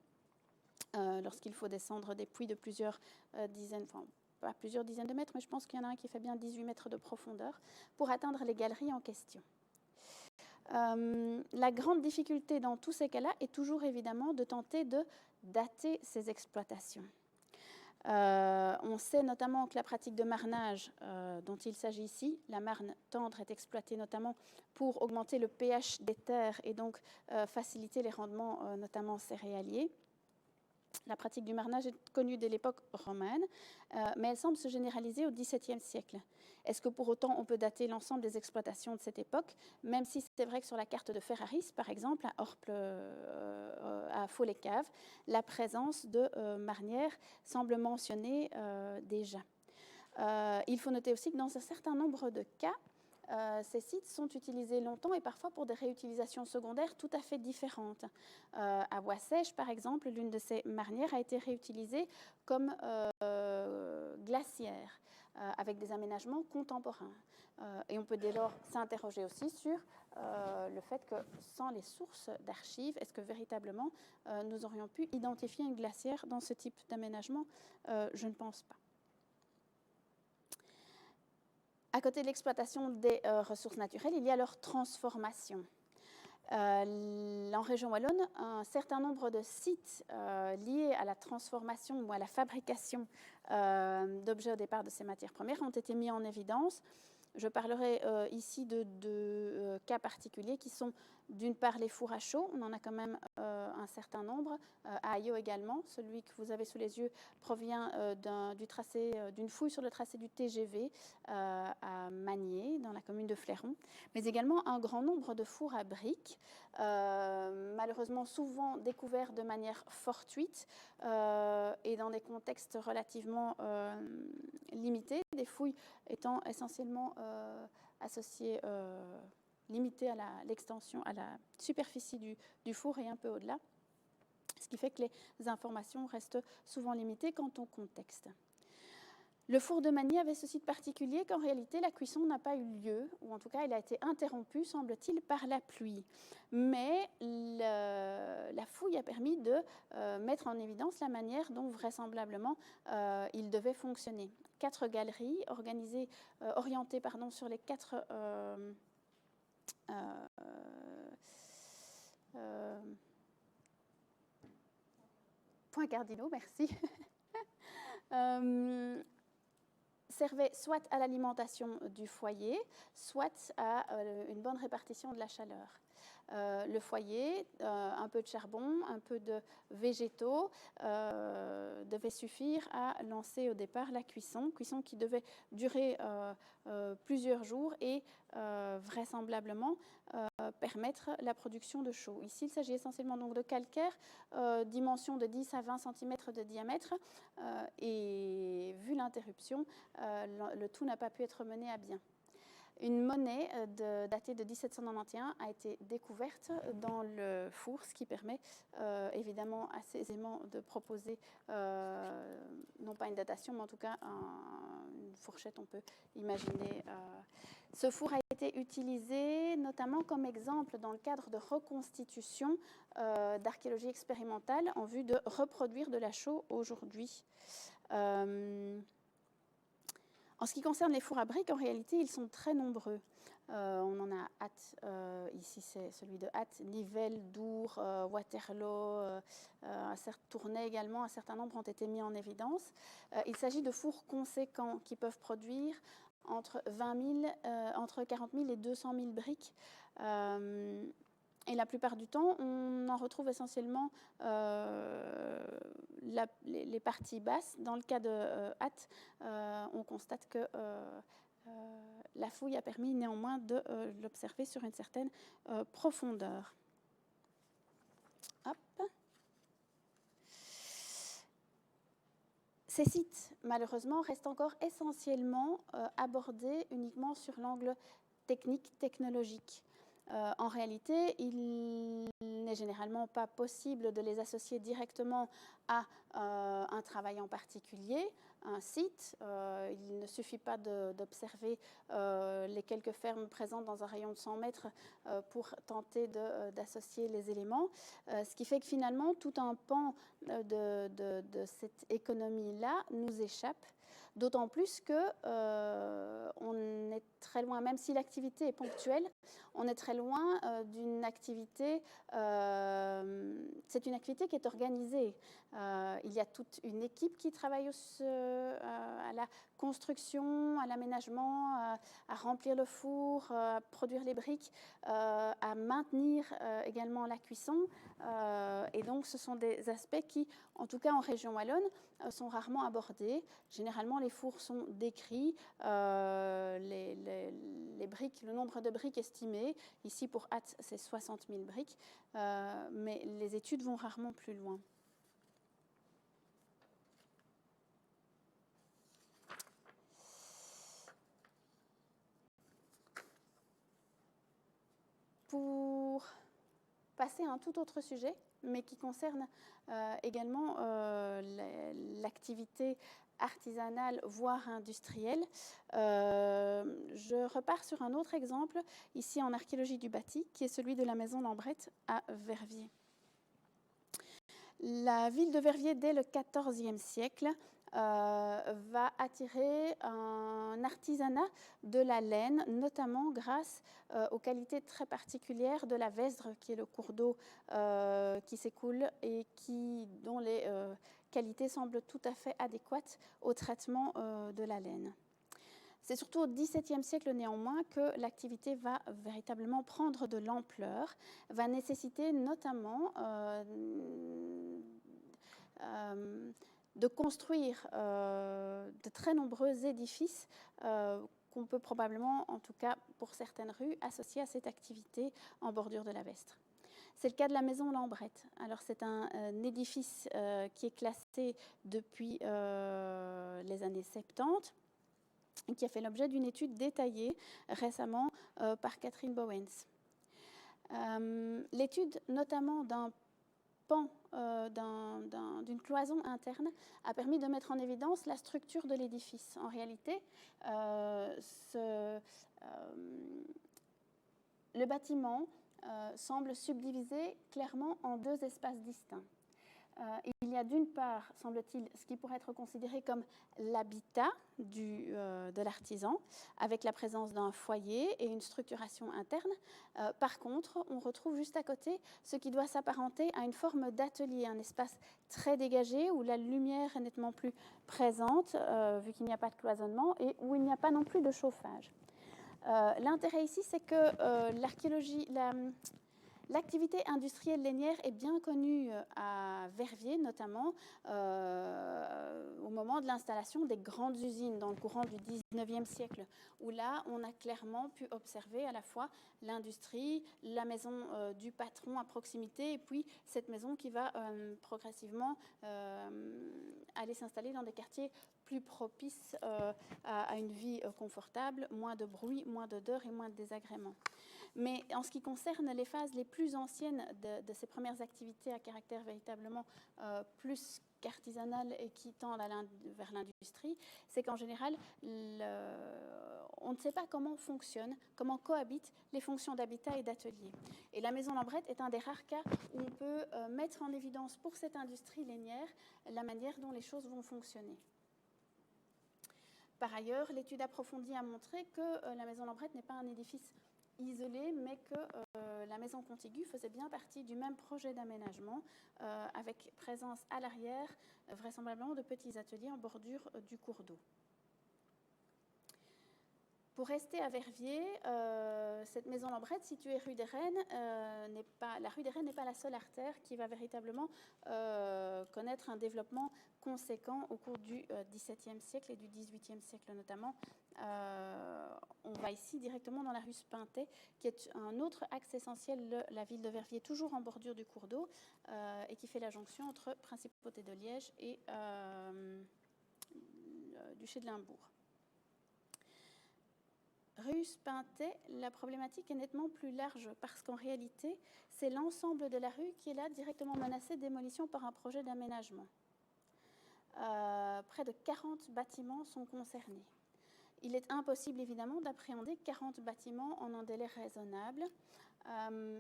Lorsqu'il faut descendre des puits de plusieurs dizaines, enfin pas plusieurs dizaines de mètres, mais je pense qu'il y en a un qui fait bien 18 mètres de profondeur, pour atteindre les galeries en question. La grande difficulté dans tous ces cas-là est toujours évidemment de tenter de dater ces exploitations. On sait notamment que la pratique de marnage dont il s'agit ici, la marne tendre, est exploitée notamment pour augmenter le pH des terres et donc faciliter les rendements notamment céréaliers. La pratique du marnage est connue dès l'époque romaine, mais elle semble se généraliser au XVIIe siècle. Est-ce que pour autant on peut dater l'ensemble des exploitations de cette époque, même si c'est vrai que sur la carte de Ferraris, par exemple, à Orple, à Faux-les-Caves, la présence de marnières semble mentionnée déjà. Il faut noter aussi que dans un certain nombre de cas, ces sites sont utilisés longtemps et parfois pour des réutilisations secondaires tout à fait différentes. À Wassège, par exemple, l'une de ces marnières a été réutilisée comme glacière, avec des aménagements contemporains. Et on peut dès lors s'interroger aussi sur le fait que sans les sources d'archives, est-ce que véritablement nous aurions pu identifier une glacière dans ce type d'aménagement? Je ne pense pas. À côté de l'exploitation des ressources naturelles, il y a leur transformation. En région wallonne, un certain nombre de sites liés à la transformation ou à la fabrication d'objets au départ de ces matières premières ont été mis en évidence. Je parlerai ici de deux cas particuliers qui sont d'une part les fours à chaud, on en a quand même un certain nombre, à Ayo également. Celui que vous avez sous les yeux provient d'une fouille sur le tracé du TGV à Magné, dans la commune de Fléron, mais également un grand nombre de fours à briques, malheureusement souvent découverts de manière fortuite et dans des contextes relativement limités, des fouilles étant essentiellement associées limitée à l'extension, à la superficie du four et un peu au-delà, ce qui fait que les informations restent souvent limitées quant au contexte. Le four de Magny avait ceci de particulier qu'en réalité la cuisson n'a pas eu lieu, ou en tout cas elle a été interrompue, semble-t-il, par la pluie. Mais la fouille a permis de mettre en évidence la manière dont vraisemblablement il devait fonctionner. 4 galeries orientées sur les 4 points cardinaux, merci. servait soit à l'alimentation du foyer, soit à une bonne répartition de la chaleur. Le foyer, un peu de charbon, un peu de végétaux devait suffire à lancer au départ la cuisson qui devait durer plusieurs jours et vraisemblablement permettre la production de chaux. Ici, il s'agit essentiellement donc de calcaire, dimension de 10 à 20 cm de diamètre et vu l'interruption, le tout n'a pas pu être mené à bien. Une monnaie datée de 1791 a été découverte dans le four, ce qui permet évidemment assez aisément de proposer, non pas une datation, mais en tout cas une fourchette, on peut imaginer. Ce four a été utilisé notamment comme exemple dans le cadre de reconstitution d'archéologie expérimentale en vue de reproduire de la chaux aujourd'hui. En ce qui concerne les fours à briques, en réalité, ils sont très nombreux. On en a Ath, ici c'est celui de Ath, Nivelles, Dour, Waterloo, Tournai également, un certain nombre ont été mis en évidence. Il s'agit de fours conséquents qui peuvent produire entre 40 000 et 200 000 briques. Et la plupart du temps, on en retrouve essentiellement les parties basses. Dans le cas de Ath, on constate que la fouille a permis néanmoins de l'observer sur une certaine profondeur. Hop. Ces sites, malheureusement, restent encore essentiellement abordés uniquement sur l'angle technique, technologique. En réalité, il n'est généralement pas possible de les associer directement à un travail en particulier, un site. Il ne suffit pas d'observer les quelques fermes présentes dans un rayon de 100 mètres pour tenter d'associer les éléments. Ce qui fait que finalement, tout un pan de cette économie-là nous échappe. D'autant plus qu'on est très loin, même si l'activité est ponctuelle, on est très loin d'une activité, c'est une activité qui est organisée. Il y a toute une équipe qui travaille à la construction, à l'aménagement, à remplir le four, à produire les briques, à maintenir également la cuisson. Et donc ce sont des aspects qui, en tout cas en région wallonne, sont rarement abordés. Généralement, les fours sont décrits, les briques, le nombre de briques estimé. Ici, pour Ath, c'est 60 000 briques, mais les études vont rarement plus loin. Pour passer à un tout autre sujet, mais qui concerne également l'activité artisanale, voire industrielle. Je repars sur un autre exemple, ici en archéologie du bâti, qui est celui de la maison Lambrette à Verviers. La ville de Verviers, dès le XIVe siècle, va attirer un artisanat de la laine, notamment grâce aux qualités très particulières de la Vesdre, qui est le cours d'eau qui s'écoule et dont les qualités semblent tout à fait adéquates au traitement de la laine. C'est surtout au XVIIe siècle néanmoins que l'activité va véritablement prendre de l'ampleur, va nécessiter notamment de construire de très nombreux édifices qu'on peut probablement, en tout cas pour certaines rues, associer à cette activité en bordure de la Vesdre. C'est le cas de la maison Lambrette. Alors c'est un édifice qui est classé depuis les années 70 et qui a fait l'objet d'une étude détaillée récemment par Catherine Bowens. L'étude notamment d'un pan d'une cloison interne a permis de mettre en évidence la structure de l'édifice. En réalité, le bâtiment semble subdivisé clairement en deux espaces distincts. Il y a d'une part, semble-t-il, ce qui pourrait être considéré comme l'habitat de l'artisan, avec la présence d'un foyer et une structuration interne. Par contre, on retrouve juste à côté ce qui doit s'apparenter à une forme d'atelier, un espace très dégagé où la lumière est nettement plus présente, vu qu'il n'y a pas de cloisonnement, et où il n'y a pas non plus de chauffage. L'intérêt ici, c'est que l'activité industrielle lainière est bien connue à Verviers, notamment au moment de l'installation des grandes usines dans le courant du 19e siècle, où là, on a clairement pu observer à la fois l'industrie, la maison du patron à proximité, et puis cette maison qui va progressivement aller s'installer dans des quartiers plus propices à une vie confortable, moins de bruit, moins d'odeur et moins de désagréments. Mais en ce qui concerne les phases les plus anciennes de ces premières activités à caractère véritablement plus qu'artisanal et qui tendent vers l'industrie, c'est qu'en général, on ne sait pas comment fonctionnent, comment cohabitent les fonctions d'habitat et d'atelier. Et la maison Lambrette est un des rares cas où on peut mettre en évidence pour cette industrie lainière la manière dont les choses vont fonctionner. Par ailleurs, l'étude approfondie a montré que la maison Lambrette n'est pas un édifice isolé, mais que la maison contiguë faisait bien partie du même projet d'aménagement, avec présence à l'arrière, vraisemblablement de petits ateliers en bordure du cours d'eau. Pour rester à Verviers, cette maison Lambrette, située rue des Reines, la rue des Reines n'est pas la seule artère qui va véritablement connaître un développement conséquent au cours du XVIIe siècle et du XVIIIe siècle notamment. On va ici directement dans la rue Spintet, qui est un autre axe essentiel de la ville de Verviers, toujours en bordure du cours d'eau, et qui fait la jonction entre Principauté de Liège et Duché de Limbourg. Rue Spintet, la problématique est nettement plus large parce qu'en réalité, c'est l'ensemble de la rue qui est là directement menacé de démolition par un projet d'aménagement. Près de 40 bâtiments sont concernés. Il est impossible évidemment d'appréhender 40 bâtiments en un délai raisonnable.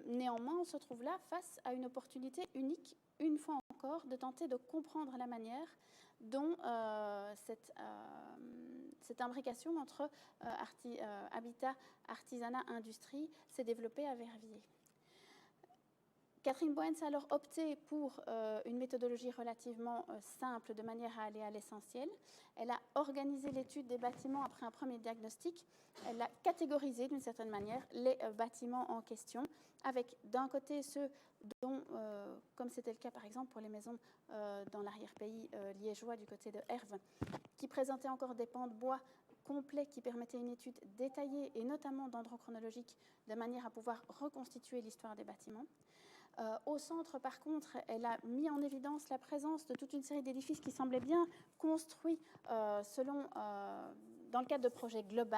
Néanmoins, on se trouve là face à une opportunité unique, une fois encore, de tenter de comprendre la manière dont cette imbrication entre habitat, artisanat, industrie s'est développée à Verviers. Catherine Bohens a alors opté pour une méthodologie relativement simple de manière à aller à l'essentiel. Elle a organisé l'étude des bâtiments après un premier diagnostic. Elle a catégorisé d'une certaine manière les bâtiments en question, avec d'un côté ceux dont, comme c'était le cas par exemple pour les maisons dans l'arrière-pays liégeois du côté de Herve, qui présentaient encore des pans de bois complets qui permettaient une étude détaillée et notamment dendrochronologique de manière à pouvoir reconstituer l'histoire des bâtiments. Au centre, par contre, elle a mis en évidence la présence de toute une série d'édifices qui semblaient bien construits dans le cadre de projets globaux,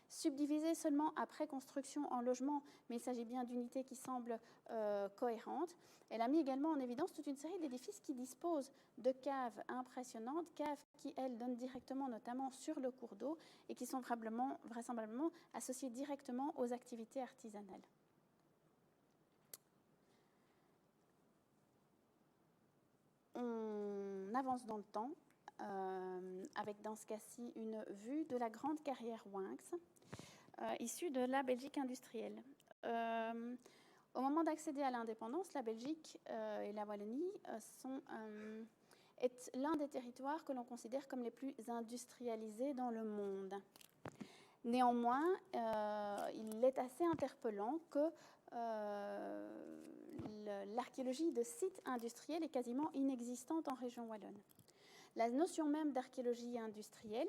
subdivisés seulement après construction en logements, mais il s'agit bien d'unités qui semblent cohérentes. Elle a mis également en évidence toute une série d'édifices qui disposent de caves impressionnantes, caves qui, elles, donnent directement notamment sur le cours d'eau et qui sont vraisemblablement associées directement aux activités artisanales. On avance dans le temps, avec dans ce cas-ci une vue de la grande carrière Winx, issue de la Belgique industrielle. Au moment d'accéder à l'indépendance, la Belgique et la Wallonie est l'un des territoires que l'on considère comme les plus industrialisés dans le monde. Néanmoins, il est assez interpellant que l'archéologie de sites industriels est quasiment inexistante en région wallonne. La notion même d'archéologie industrielle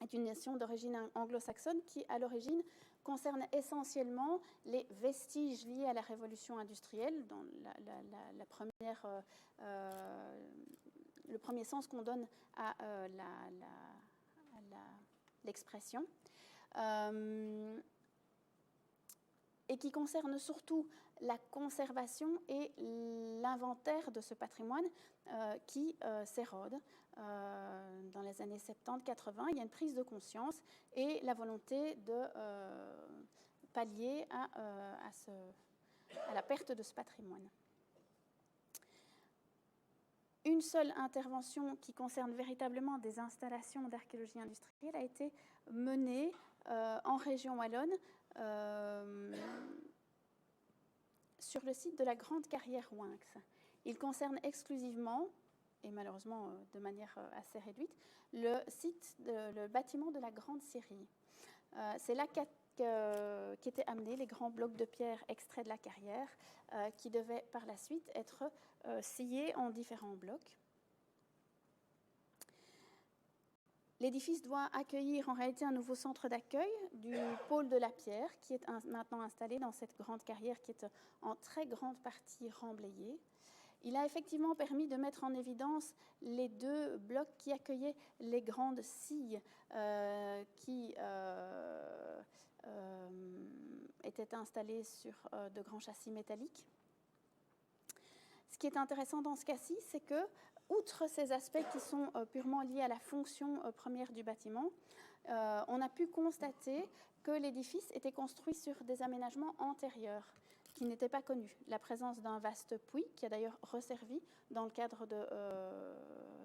est une notion d'origine anglo-saxonne qui, à l'origine, concerne essentiellement les vestiges liés à la révolution industrielle, dans le premier sens qu'on donne à l'expression, et qui concerne surtout la conservation et l'inventaire de ce patrimoine qui s'érode. Dans les années 70-80, il y a une prise de conscience et la volonté de pallier à la perte de ce patrimoine. une seule intervention qui concerne véritablement des installations d'archéologie industrielle a été menée en région wallonne sur le site de la Grande Carrière Winx. Il concerne exclusivement, et malheureusement de manière assez réduite, le bâtiment de la Grande Scierie. C'est là qu'étaient amenés les grands blocs de pierre extraits de la carrière qui devaient par la suite être sciés en différents blocs. L'édifice doit accueillir en réalité un nouveau centre d'accueil du pôle de la pierre qui est maintenant installé dans cette grande carrière qui est en très grande partie remblayée. Il a effectivement permis de mettre en évidence les deux blocs qui accueillaient les grandes scies qui étaient installées sur de grands châssis métalliques. Ce qui est intéressant dans ce cas-ci, c'est que, outre ces aspects qui sont purement liés à la fonction première du bâtiment, on a pu constater que l'édifice était construit sur des aménagements antérieurs qui n'étaient pas connus. La présence d'un vaste puits, qui a d'ailleurs resservi dans le cadre de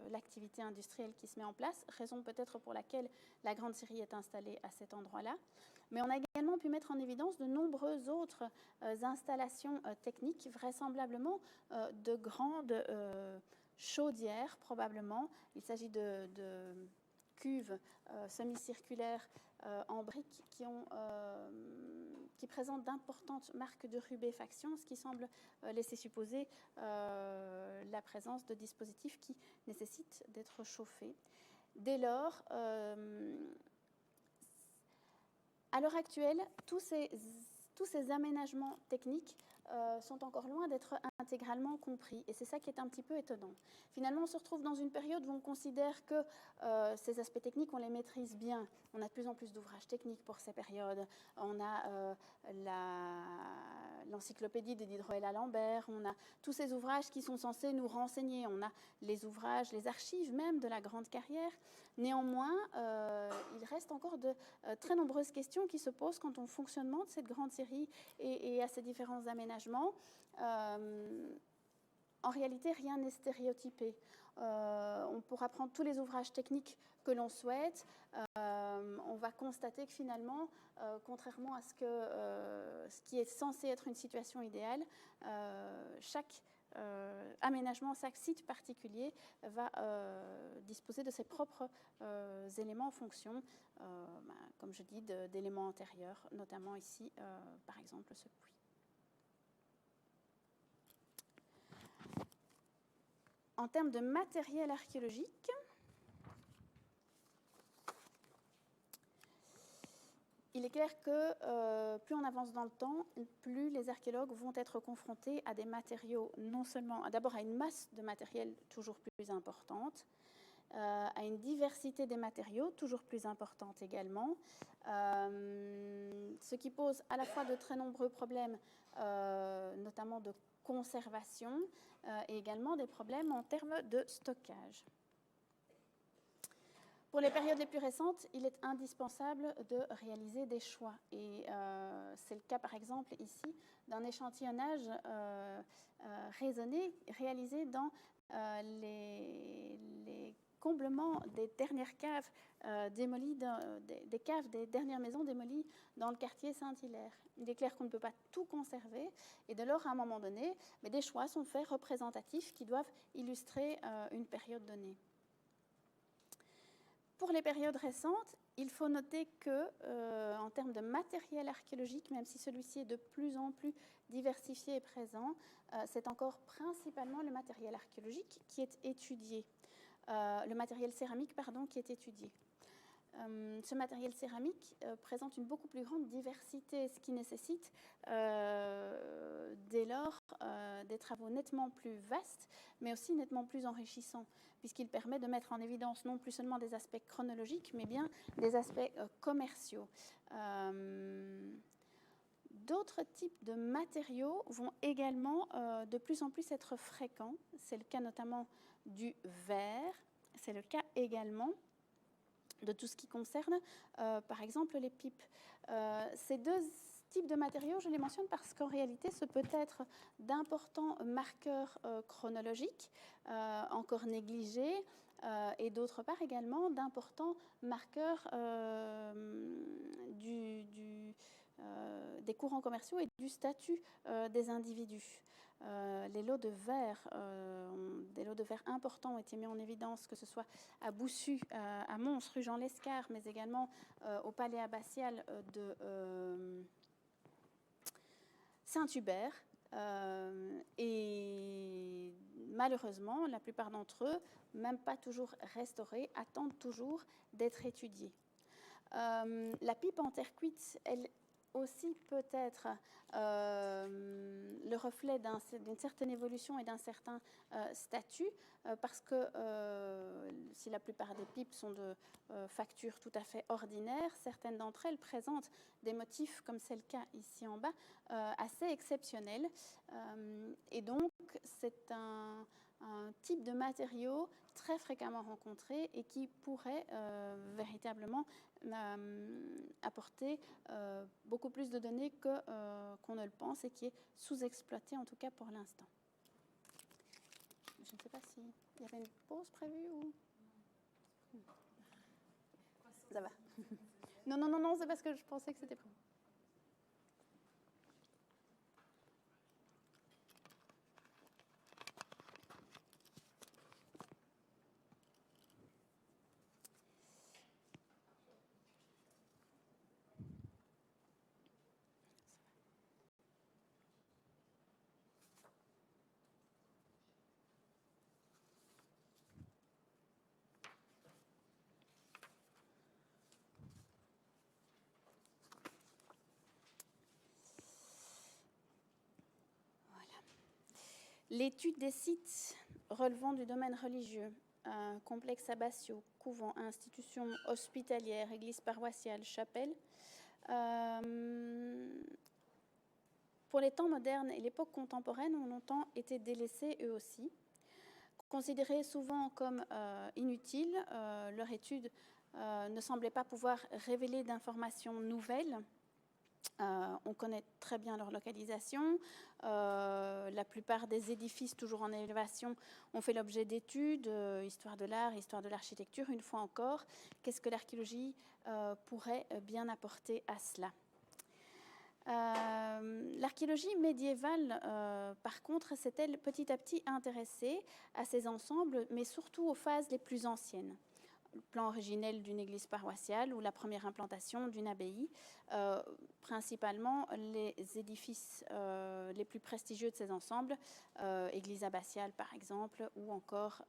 l'activité industrielle qui se met en place, raison peut-être pour laquelle la Grande Scierie est installée à cet endroit-là. Mais on a également pu mettre en évidence de nombreuses autres installations techniques, vraisemblablement de grandes chaudières, probablement. Il s'agit de cuves semi-circulaires en briques qui présentent d'importantes marques de rubéfaction, ce qui semble laisser supposer la présence de dispositifs qui nécessitent d'être chauffés. Dès lors, à l'heure actuelle, tous ces aménagements techniques sont encore loin d'être intégralement compris. Et c'est ça qui est un petit peu étonnant. Finalement, on se retrouve dans une période où on considère que ces aspects techniques, on les maîtrise bien. On a de plus en plus d'ouvrages techniques pour ces périodes. On a l'encyclopédie de Diderot et Lambert. On a tous ces ouvrages qui sont censés nous renseigner. On a les ouvrages, les archives même de la Grande Carrière. Néanmoins, il reste encore de très nombreuses questions qui se posent quant au fonctionnement de cette Grande Scierie et à ces différents aménagements. En réalité, rien n'est stéréotypé. On pourra prendre tous les ouvrages techniques que l'on souhaite. On va constater que finalement, contrairement à ce qui est censé être une situation idéale, chaque aménagement, chaque site particulier va disposer de ses propres éléments en fonction, comme je dis, d'éléments antérieurs, notamment ici, par exemple, ce puits. En termes de matériel archéologique, il est clair que plus on avance dans le temps, plus les archéologues vont être confrontés à des matériaux, non seulement, d'abord à une masse de matériel toujours plus importante, à une diversité des matériaux toujours plus importante également, ce qui pose à la fois de très nombreux problèmes, notamment de conservation et également des problèmes en termes de stockage. Pour les périodes les plus récentes, il est indispensable de réaliser des choix. Et c'est le cas, par exemple, ici, d'un échantillonnage raisonné réalisé dans les comblements des dernières caves démolies, des caves des dernières maisons démolies dans le quartier Saint-Hilaire. Il est clair qu'on ne peut pas tout conserver, et dès lors, à un moment donné, des choix sont faits représentatifs qui doivent illustrer une période donnée. Pour les périodes récentes, il faut noter que, en termes de matériel archéologique, même si celui-ci est de plus en plus diversifié et présent, c'est encore principalement le matériel archéologique qui est étudié. Le matériel céramique, pardon, qui est étudié. Ce matériel céramique présente une beaucoup plus grande diversité, ce qui nécessite dès lors des travaux nettement plus vastes, mais aussi nettement plus enrichissants, puisqu'il permet de mettre en évidence non plus seulement des aspects chronologiques, mais bien des aspects commerciaux. D'autres types de matériaux vont également de plus en plus être fréquents. C'est le cas notamment du verre, c'est le cas également de tout ce qui concerne, par exemple, les pipes. Ces deux type de matériaux, je les mentionne parce qu'en réalité, ce peut être d'importants marqueurs chronologiques, encore négligés, et d'autre part également d'importants marqueurs des courants commerciaux et du statut des individus. Des lots de verre importants ont été mis en évidence, que ce soit à Boussu, à Mons, rue Jean Lescar, mais également au palais abbatial de Saint-Hubert. Et malheureusement, la plupart d'entre eux, même pas toujours restaurés, attendent toujours d'être étudiés. La pipe en terre cuite, elle aussi peut être le reflet d'une certaine évolution et d'un certain statut, parce que si la plupart des pipes sont de facture tout à fait ordinaire, certaines d'entre elles présentent des motifs, comme c'est le cas ici en bas, assez exceptionnels. Et donc, c'est un type de matériau très fréquemment rencontré et qui pourrait véritablement apporter beaucoup plus de données qu'on ne le pense et qui est sous-exploité, en tout cas pour l'instant. Je ne sais pas s'il y avait une pause prévue ou... Ça va. Non, c'est parce que je pensais que c'était prévu. L'étude des sites relevant du domaine religieux, complexes abbatiaux, couvents, institutions hospitalières, églises paroissiales, chapelles, pour les temps modernes et l'époque contemporaine, ont longtemps été délaissés eux aussi. Considérés souvent comme inutiles, leur étude ne semblait pas pouvoir révéler d'informations nouvelles. On connaît très bien leur localisation. La plupart des édifices toujours en élévation ont fait l'objet d'études, histoire de l'art, histoire de l'architecture. Une fois encore, qu'est-ce que l'archéologie pourrait bien apporter à cela ? L'archéologie médiévale, par contre, s'est-elle petit à petit intéressée à ces ensembles, mais surtout aux phases les plus anciennes. Le plan originel d'une église paroissiale ou la première implantation d'une abbaye, principalement les édifices les plus prestigieux de ces ensembles, église abbatiale par exemple, ou encore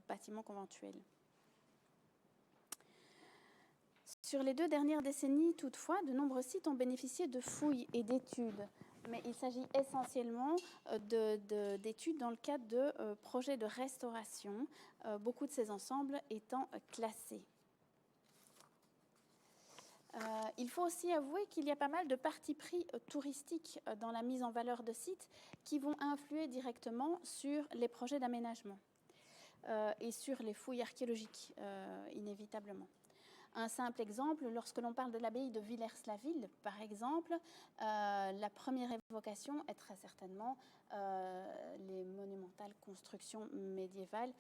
bâtiments conventuels. Sur les 2 dernières décennies, toutefois, de nombreux sites ont bénéficié de fouilles et d'études, mais il s'agit essentiellement d'études dans le cadre de projets de restauration, beaucoup de ces ensembles étant classés. Il faut aussi avouer qu'il y a pas mal de partis pris touristiques dans la mise en valeur de sites qui vont influer directement sur les projets d'aménagement et sur les fouilles archéologiques, inévitablement. Un simple exemple, lorsque l'on parle de l'abbaye de Villers-la-Ville, par exemple, la première évocation est très certainement les monumentales constructions médiévales,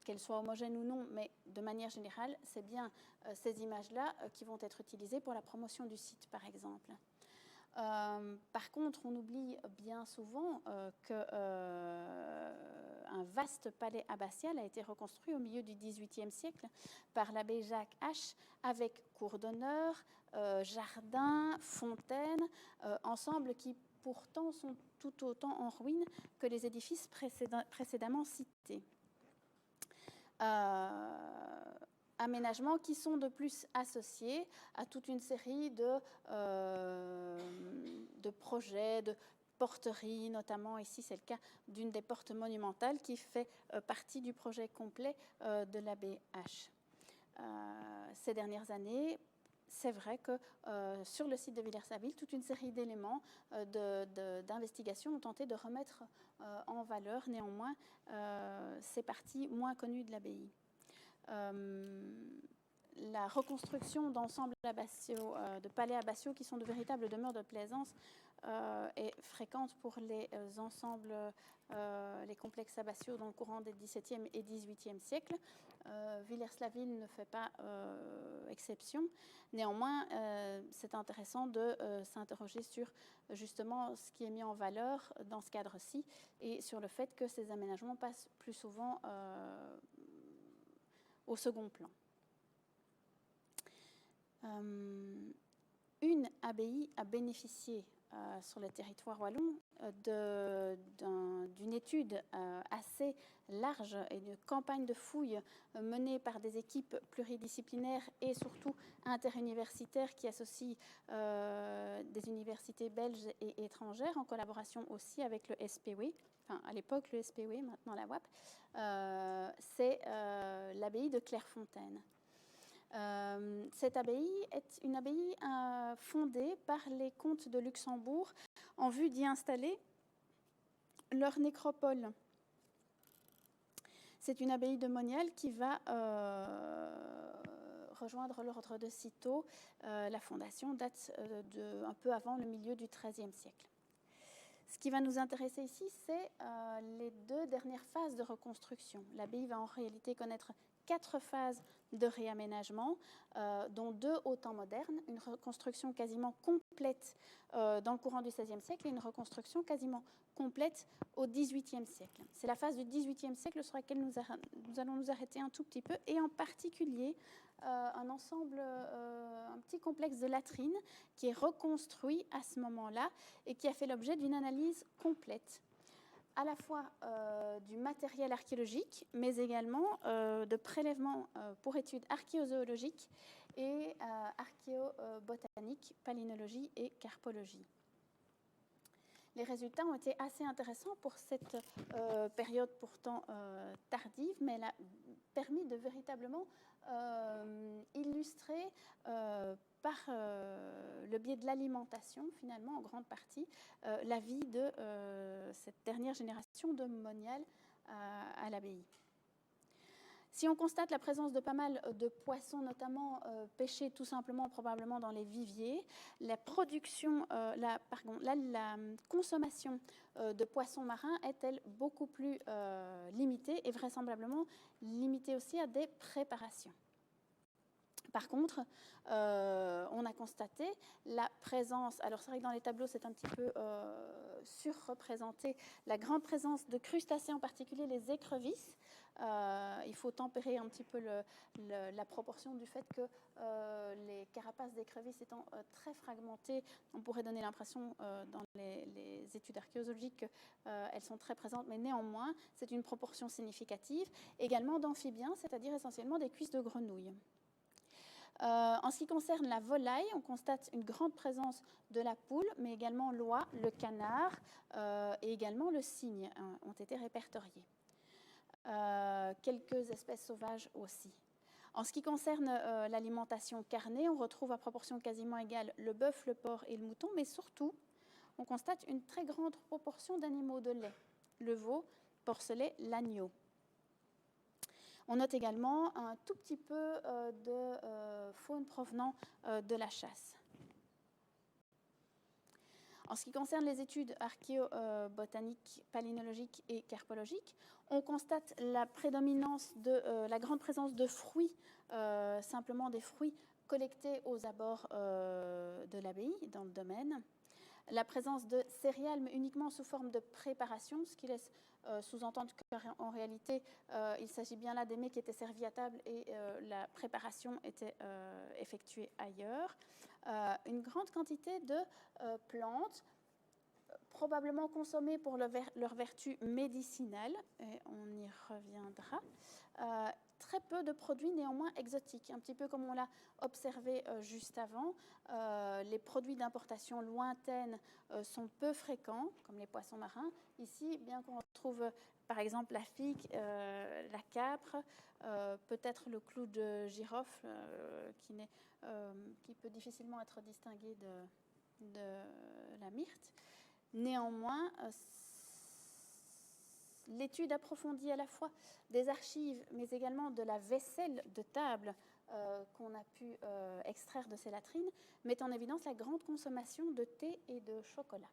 qu'elles soient homogènes ou non, mais de manière générale, c'est bien ces images-là qui vont être utilisées pour la promotion du site, par exemple. Par contre, on oublie bien souvent qu'un vaste palais abbatial a été reconstruit au milieu du XVIIIe siècle par l'abbé Jacques H, avec cour d'honneur, jardin, fontaine, ensemble qui pourtant sont tout autant en ruine que les édifices précédemment cités. Aménagements qui sont de plus associés à toute une série de projets, de porteries, notamment ici c'est le cas d'une des portes monumentales qui fait partie du projet complet de l'abbé H. Ces dernières années, c'est vrai que sur le site de Villers-la-Ville, toute une série d'éléments d'investigation ont tenté de remettre en valeur néanmoins ces parties moins connues de l'abbaye. la reconstruction d'ensembles abbatiaux, de palais abbatiaux qui sont de véritables demeures de plaisance est fréquente pour les ensembles, les complexes abbatiaux dans le courant des XVIIe et XVIIIe siècles. Villers-la-Ville ne fait pas exception. Néanmoins, c'est intéressant de s'interroger sur justement ce qui est mis en valeur dans ce cadre-ci et sur le fait que ces aménagements passent plus souvent au second plan. Une abbaye a bénéficié sur le territoire wallon d'une étude assez large et de campagne de fouilles menée par des équipes pluridisciplinaires et surtout interuniversitaires qui associent des universités belges et étrangères en collaboration aussi avec le SPW, enfin à l'époque le SPW, maintenant la WAP, c'est l'abbaye de Clairefontaine. Cette abbaye est une abbaye fondée par les comtes de Luxembourg en vue d'y installer leur nécropole. C'est une abbaye de Monial qui va rejoindre l'ordre de Cîteaux. La fondation date un peu avant le milieu du XIIIe siècle. Ce qui va nous intéresser ici, c'est les 2 dernières phases de reconstruction. L'abbaye va en réalité connaître 4 phases de réaménagement, dont 2 au temps moderne, une reconstruction quasiment complète dans le courant du XVIe siècle et une reconstruction quasiment complète au XVIIIe siècle. C'est la phase du XVIIIe siècle sur laquelle nous allons nous arrêter un tout petit peu, et en particulier un ensemble, un petit complexe de latrines qui est reconstruit à ce moment-là et qui a fait l'objet d'une analyse complète, à la fois du matériel archéologique, mais également de prélèvements pour études archéozoologiques et archéobotaniques, palynologie et carpologie. Les résultats ont été assez intéressants pour cette période pourtant tardive, mais elle a permis de véritablement illustrer par le biais de l'alimentation, finalement, en grande partie, la vie de cette dernière génération de moniales à l'abbaye. Si on constate la présence de pas mal de poissons, notamment pêchés tout simplement, probablement dans les viviers, la consommation de poissons marins est-elle beaucoup plus limitée et vraisemblablement limitée aussi à des préparations. Par contre, on a constaté la présence, alors c'est vrai que dans les tableaux c'est un petit peu surreprésenté, la grande présence de crustacés, en particulier les écrevisses. Il faut tempérer un petit peu la proportion du fait que les carapaces d'écrevisses étant très fragmentées, on pourrait donner l'impression dans les études archéologiques qu'elles sont très présentes, mais néanmoins c'est une proportion significative. Également d'amphibiens, c'est-à-dire essentiellement des cuisses de grenouilles. En ce qui concerne la volaille, on constate une grande présence de la poule, mais également l'oie, le canard et également le cygne ont été répertoriés. Quelques espèces sauvages aussi. En ce qui concerne l'alimentation carnée, on retrouve à proportion quasiment égale le bœuf, le porc et le mouton, mais surtout, on constate une très grande proportion d'animaux de lait, le veau, porcelet, l'agneau. On note également un tout petit peu de faune provenant de la chasse. En ce qui concerne les études archéobotaniques, palynologiques et carpologiques, on constate la prédominance la grande présence de fruits, simplement des fruits collectés aux abords de l'abbaye, dans le domaine. La présence de céréales, mais uniquement sous forme de préparation, ce qui laisse sous-entendre qu'en réalité, il s'agit bien là des mets qui étaient servis à table et la préparation était effectuée ailleurs. Une grande quantité de plantes, probablement consommées pour leur vertu médicinale, et on y reviendra. Très peu de produits néanmoins exotiques, un petit peu comme on l'a observé juste avant. Les produits d'importation lointaine sont peu fréquents, comme les poissons marins. Ici, bien qu'on retrouve par exemple la figue, la capre, peut-être le clou de girofle qui peut difficilement être distingué de la myrte. Néanmoins, l'étude approfondie à la fois des archives, mais également de la vaisselle de table qu'on a pu extraire de ces latrines, met en évidence la grande consommation de thé et de chocolat.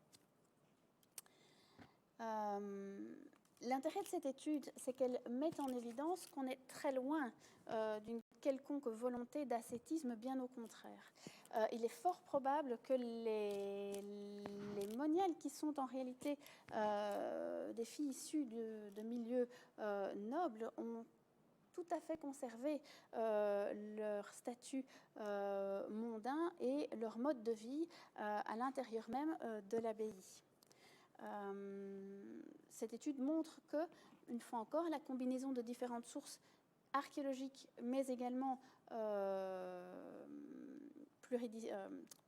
L'intérêt de cette étude, c'est qu'elle met en évidence qu'on est très loin d'une quelconque volonté d'ascétisme, bien au contraire. Il est fort probable que les moniales, qui sont en réalité des filles issues de milieux nobles, ont tout à fait conservé leur statut mondain et leur mode de vie à l'intérieur même de l'abbaye. Cette étude montre que, une fois encore, la combinaison de différentes sources archéologiques, mais également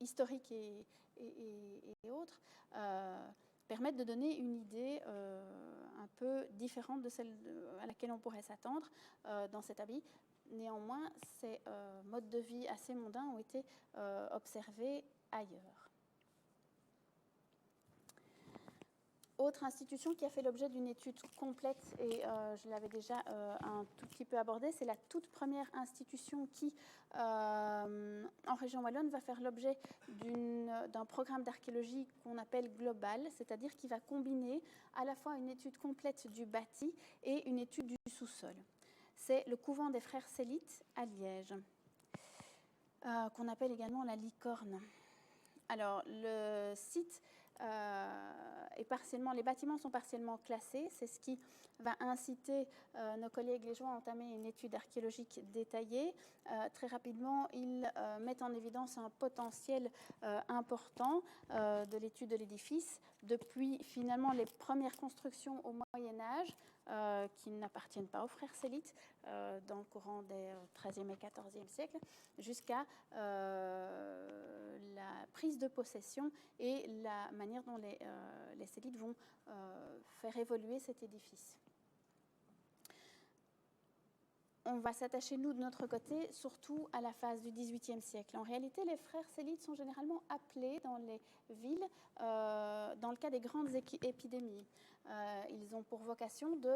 historiques et autres, permettent de donner une idée un peu différente de celle à laquelle on pourrait s'attendre dans cette abbaye. Néanmoins, ces modes de vie assez mondains ont été observés ailleurs. Autre institution qui a fait l'objet d'une étude complète, et je l'avais déjà un tout petit peu abordée, c'est la toute première institution qui, en région wallonne, va faire l'objet d'un programme d'archéologie qu'on appelle global, c'est-à-dire qui va combiner à la fois une étude complète du bâti et une étude du sous-sol. C'est le couvent des frères Célites à Liège, qu'on appelle également la Licorne. Alors, le site les bâtiments sont partiellement classés. C'est ce qui va inciter nos collègues liégeois à entamer une étude archéologique détaillée. Très rapidement, ils mettent en évidence un potentiel important de l'étude de l'édifice, depuis finalement les premières constructions au Moyen-Âge, qui n'appartiennent pas aux frères Célites, dans le courant des XIIIe et XIVe siècles, jusqu'à la prise de possession et la manière dont les Célites vont faire évoluer cet édifice. On va s'attacher, nous, de notre côté, surtout à la phase du XVIIIe siècle. En réalité, les frères Célites sont généralement appelés dans les villes dans le cas des grandes épidémies. Ils ont pour vocation de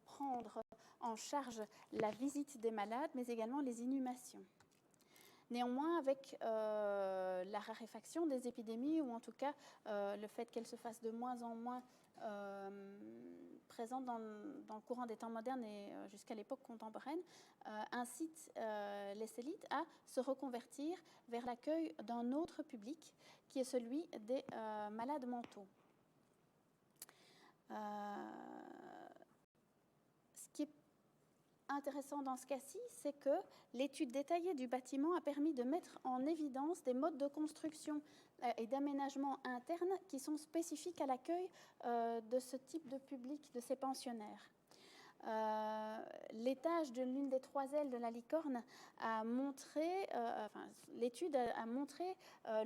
prendre en charge la visite des malades, mais également les inhumations. Néanmoins, avec la raréfaction des épidémies, ou en tout cas le fait qu'elles se fassent de moins en moins présentes dans le courant des temps modernes et jusqu'à l'époque contemporaine, incite les Célites à se reconvertir vers l'accueil d'un autre public, qui est celui des malades mentaux. Ce qui est intéressant dans ce cas-ci, c'est que l'étude détaillée du bâtiment a permis de mettre en évidence des modes de construction et d'aménagement interne qui sont spécifiques à l'accueil de ce type de public, de ces pensionnaires. L'étage de l'une des 3 ailes de la Licorne a montré, l'étude a montré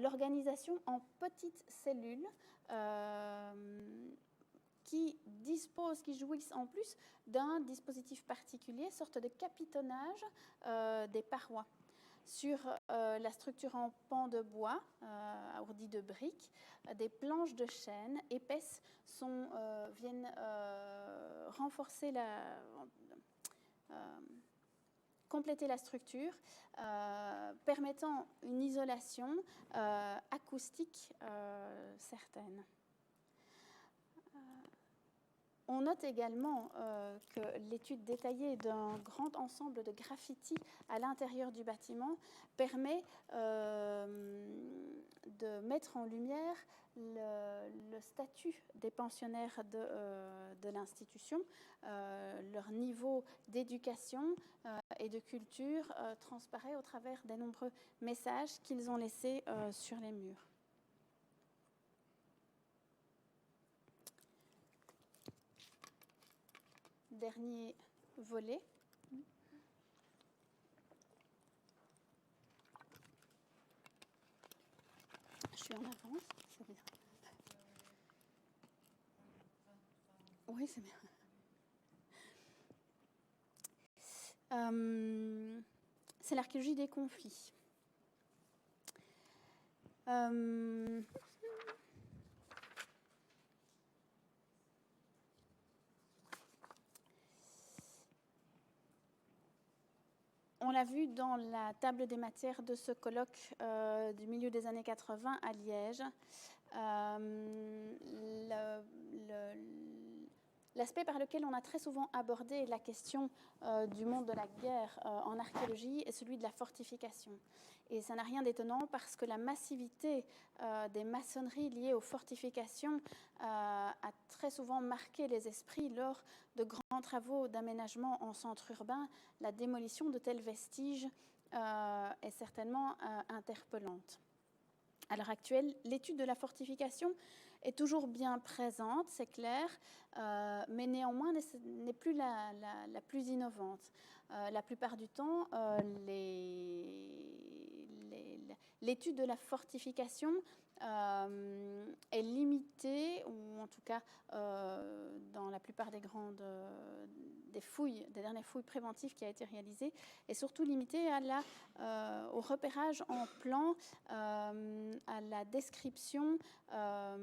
l'organisation en petites cellules qui jouissent en plus d'un dispositif particulier, sorte de capitonnage des parois. Sur la structure en pan de bois, ourdie de briques, des planches de chêne épaisses viennent renforcer compléter la structure, permettant une isolation acoustique certaine. On note également que l'étude détaillée d'un grand ensemble de graffitis à l'intérieur du bâtiment permet de mettre en lumière le statut des pensionnaires de l'institution, leur niveau d'éducation et de culture transparaît au travers des nombreux messages qu'ils ont laissés sur les murs. Dernier volet. Je suis en avance, c'est bien. Oui, c'est bien. C'est l'archéologie des conflits. On l'a vu dans la table des matières de ce colloque du milieu des années 80 à Liège. L'aspect par lequel on a très souvent abordé la question du monde de la guerre en archéologie est celui de la fortification. Et ça n'a rien d'étonnant parce que la massivité des maçonneries liées aux fortifications a très souvent marqué les esprits lors de grands travaux d'aménagement en centre urbain. La démolition de tels vestiges est certainement interpellante. À l'heure actuelle, l'étude de la fortification est toujours bien présente, c'est clair, mais néanmoins n'est plus la plus innovante. La plupart du temps, l'étude de la fortification est limitée, ou en tout cas dans la plupart des dernières fouilles préventives qui a été réalisées, est surtout limitée au repérage en plan, à la description, à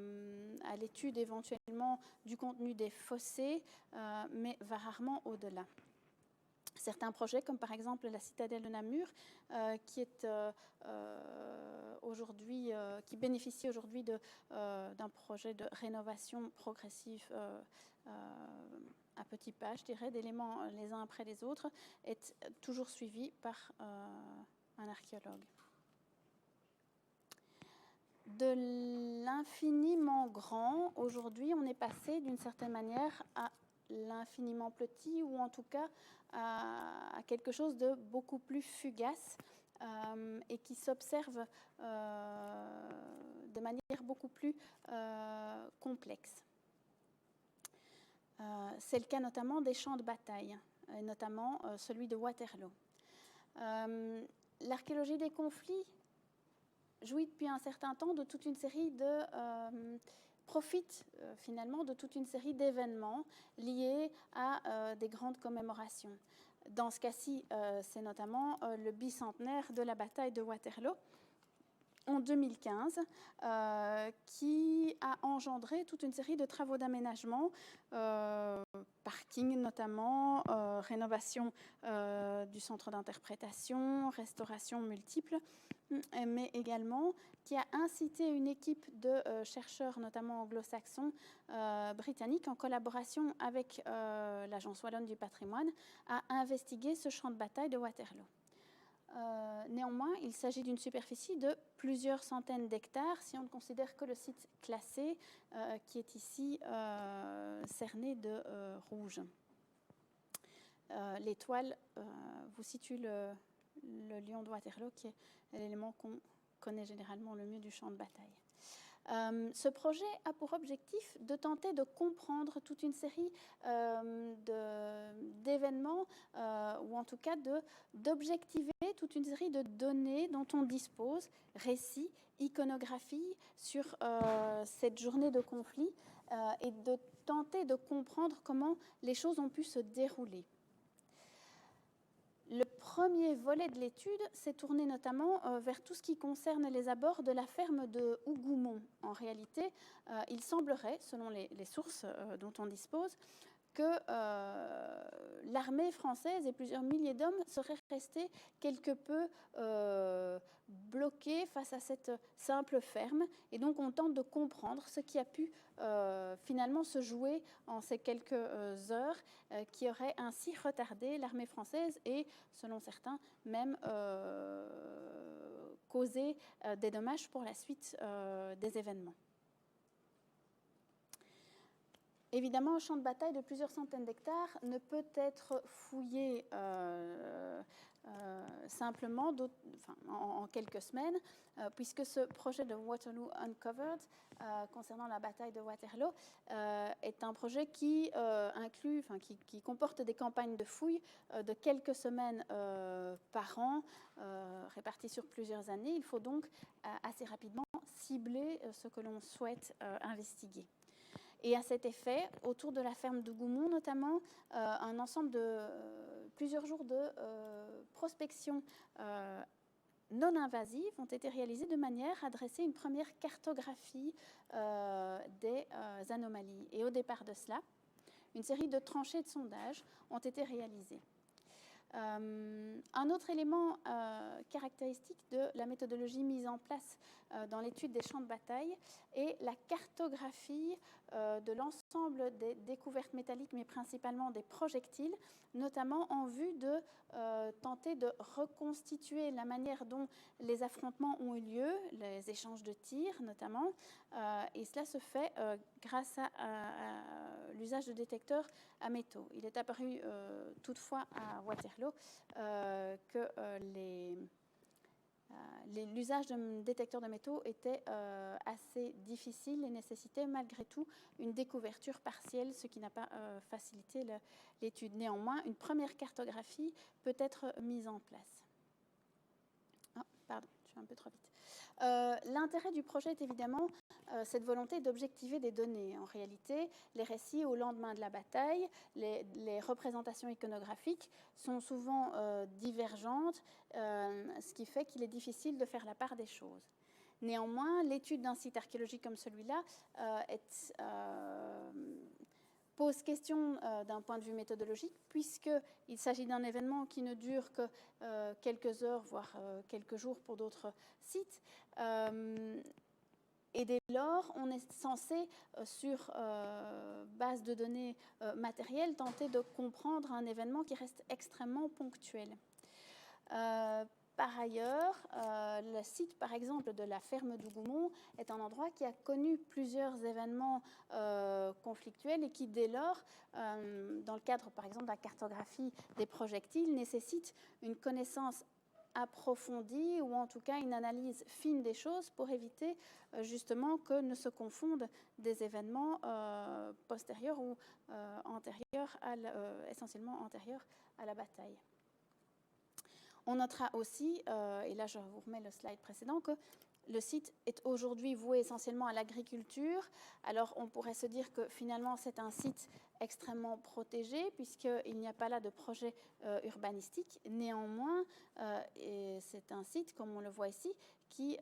l'étude éventuellement du contenu des fossés, mais va rarement au-delà. Certains projets, comme par exemple la citadelle de Namur, qui bénéficie aujourd'hui d'un projet de rénovation progressive à petits pas, je dirais, d'éléments les uns après les autres, est toujours suivi par un archéologue. De l'infiniment grand, aujourd'hui, on est passé d'une certaine manière à l'infiniment petit, ou en tout cas à quelque chose de beaucoup plus fugace et qui s'observe de manière beaucoup plus complexe. C'est le cas notamment des champs de bataille, et notamment celui de Waterloo. L'archéologie des conflits jouit depuis un certain temps de toute une série profite finalement de toute une série d'événements liés à des grandes commémorations. Dans ce cas-ci, c'est notamment le bicentenaire de la bataille de Waterloo en 2015, qui a engendré toute une série de travaux d'aménagement, parking notamment, rénovation du centre d'interprétation, restauration multiple, mais également qui a incité une équipe de chercheurs, notamment anglo-saxons, britanniques, en collaboration avec l'Agence wallonne du patrimoine, à investiguer ce champ de bataille de Waterloo. Néanmoins, il s'agit d'une superficie de plusieurs centaines d'hectares, si on ne considère que le site classé, qui est ici cerné de rouge. L'étoile vous situe le lion de Waterloo, qui est l'élément qu'on connaît généralement le mieux du champ de bataille. Ce projet a pour objectif de tenter de comprendre toute une série d'événements, ou en tout cas d'objectiver toute une série de données dont on dispose, récits, iconographie sur cette journée de conflit, et de tenter de comprendre comment les choses ont pu se dérouler. Le premier volet de l'étude s'est tourné notamment vers tout ce qui concerne les abords de la ferme de Hougoumont. En réalité, il semblerait, selon les sources dont on dispose, que l'armée française et plusieurs milliers d'hommes seraient restés quelque peu bloqués face à cette simple ferme. Et donc on tente de comprendre ce qui a pu finalement se jouer en ces quelques heures, qui auraient ainsi retardé l'armée française et, selon certains, même causé des dommages pour la suite des événements. Évidemment, un champ de bataille de plusieurs centaines d'hectares ne peut être fouillé simplement en quelques semaines, puisque ce projet de Waterloo Uncovered, concernant la bataille de Waterloo, est un projet qui comporte des campagnes de fouilles de quelques semaines par an, réparties sur plusieurs années. Il faut donc assez rapidement cibler ce que l'on souhaite investiguer. Et à cet effet, autour de la ferme de Hougoumont notamment, un ensemble de plusieurs jours de prospection non invasive ont été réalisés de manière à dresser une première cartographie des anomalies. Et au départ de cela, une série de tranchées de sondage ont été réalisées. Un autre élément caractéristique de la méthodologie mise en place dans l'étude des champs de bataille est la cartographie de l'ensemble des découvertes métalliques, mais principalement des projectiles, notamment en vue de tenter de reconstituer la manière dont les affrontements ont eu lieu, les échanges de tirs notamment, et cela se fait grâce à l'usage de détecteurs à métaux. Il est apparu toutefois à Waterloo que l'usage de détecteurs de métaux était assez difficile et nécessitait malgré tout une découverture partielle, ce qui n'a pas facilité l'étude. Néanmoins, une première cartographie peut être mise en place. Oh, pardon, je suis un peu trop vite. L'intérêt du projet est évidemment cette volonté d'objectiver des données. En réalité, les récits au lendemain de la bataille, les représentations iconographiques sont souvent divergentes, ce qui fait qu'il est difficile de faire la part des choses. Néanmoins, l'étude d'un site archéologique comme celui-là pose question d'un point de vue méthodologique, puisqu'il s'agit d'un événement qui ne dure que quelques heures, voire quelques jours pour d'autres sites. Et dès lors, on est censé, sur base de données matérielles, tenter de comprendre un événement qui reste extrêmement ponctuel. Par ailleurs, le site, par exemple, de la ferme d'Hougoumont est un endroit qui a connu plusieurs événements conflictuels et qui, dès lors, dans le cadre, par exemple, de la cartographie des projectiles, nécessite une connaissance approfondie ou en tout cas une analyse fine des choses pour éviter justement que ne se confondent des événements postérieurs ou antérieurs essentiellement antérieurs à la bataille. On notera aussi, et là je vous remets le slide précédent, que le site est aujourd'hui voué essentiellement à l'agriculture. Alors on pourrait se dire que finalement c'est un site extrêmement protégé puisqu'il n'y a pas là de projet urbanistique. Néanmoins, c'est un site, comme on le voit ici, qui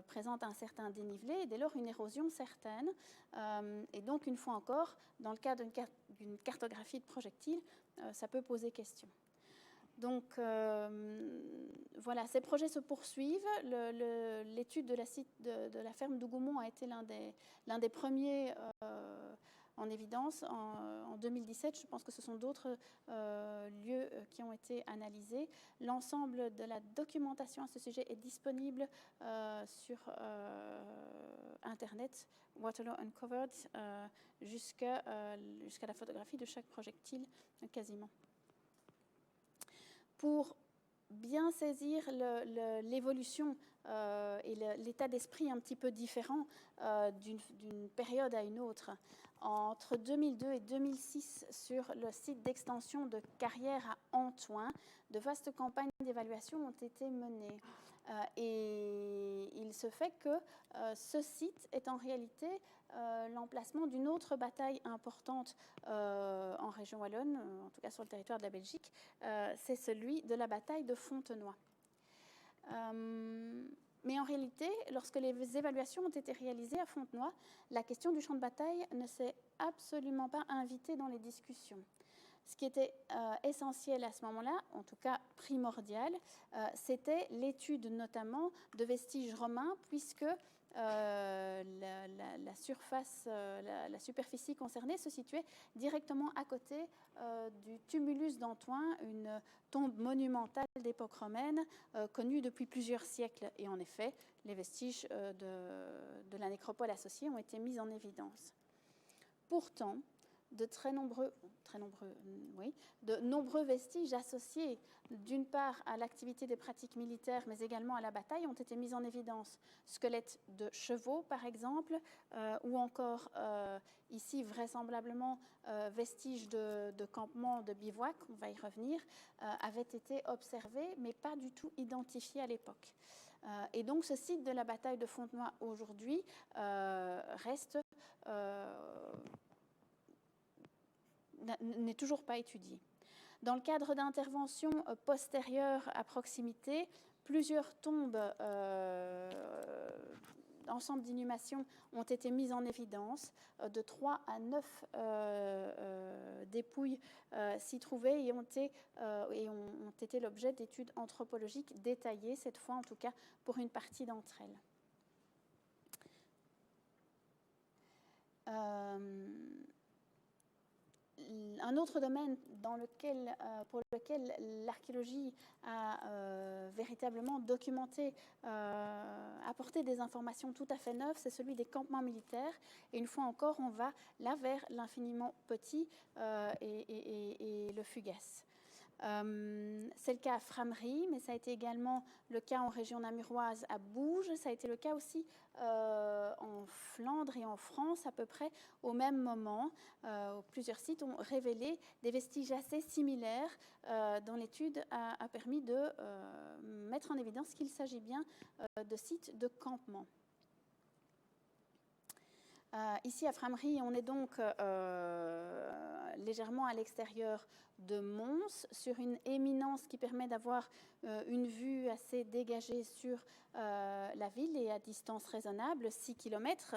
présente un certain dénivelé et dès lors une érosion certaine. Et donc une fois encore, dans le cas d'une cartographie de projectiles, ça peut poser question. Donc voilà, ces projets se poursuivent. L'étude de la ferme d'Hougoumont a été l'un des premiers en évidence en 2017. Je pense que ce sont d'autres lieux qui ont été analysés. L'ensemble de la documentation à ce sujet est disponible sur Internet, Waterloo Uncovered, jusqu'à la photographie de chaque projectile quasiment. Pour bien saisir l'évolution et l'état d'esprit un petit peu différent d'une période à une autre, entre 2002 et 2006, sur le site d'extension de carrière à Antoing, de vastes campagnes d'évaluation ont été menées. Et il se fait que ce site est en réalité l'emplacement d'une autre bataille importante en région wallonne, en tout cas sur le territoire de la Belgique, c'est celui de la bataille de Fontenoy. Mais en réalité, lorsque les évaluations ont été réalisées à Fontenoy, la question du champ de bataille ne s'est absolument pas invitée dans les discussions. Ce qui était essentiel à ce moment-là, en tout cas primordial, c'était l'étude notamment de vestiges romains, puisque la superficie concernée se situait directement à côté du tumulus d'Antoing, une tombe monumentale d'époque romaine connue depuis plusieurs siècles. Et en effet, les vestiges de la nécropole associée ont été mis en évidence. Pourtant, de nombreux vestiges associés d'une part à l'activité des pratiques militaires mais également à la bataille ont été mis en évidence. Squelettes de chevaux par exemple, ou encore ici vraisemblablement vestiges de campements de bivouac, on va y revenir, avaient été observés mais pas du tout identifiés à l'époque. Et donc ce site de la bataille de Fontenoy aujourd'hui reste n'est toujours pas étudié. Dans le cadre d'interventions postérieures à proximité, plusieurs tombes ensemble d'inhumations ont été mises en évidence. De 3 à 9 dépouilles s'y trouvaient et ont été l'objet d'études anthropologiques détaillées, cette fois en tout cas pour une partie d'entre elles. Un autre domaine pour lequel l'archéologie a véritablement documenté, apporté des informations tout à fait neuves, c'est celui des campements militaires. Et une fois encore, on va là vers l'infiniment petit et le fugace. C'est le cas à Frameries, mais ça a été également le cas en région namuroise à Bouges. Ça a été le cas aussi en Flandre et en France à peu près au même moment. Plusieurs sites ont révélé des vestiges assez similaires dont l'étude a permis de mettre en évidence qu'il s'agit bien de sites de campement. Ici à Frameries, on est donc légèrement à l'extérieur de Mons, sur une éminence qui permet d'avoir une vue assez dégagée sur la ville et à distance raisonnable, 6 km.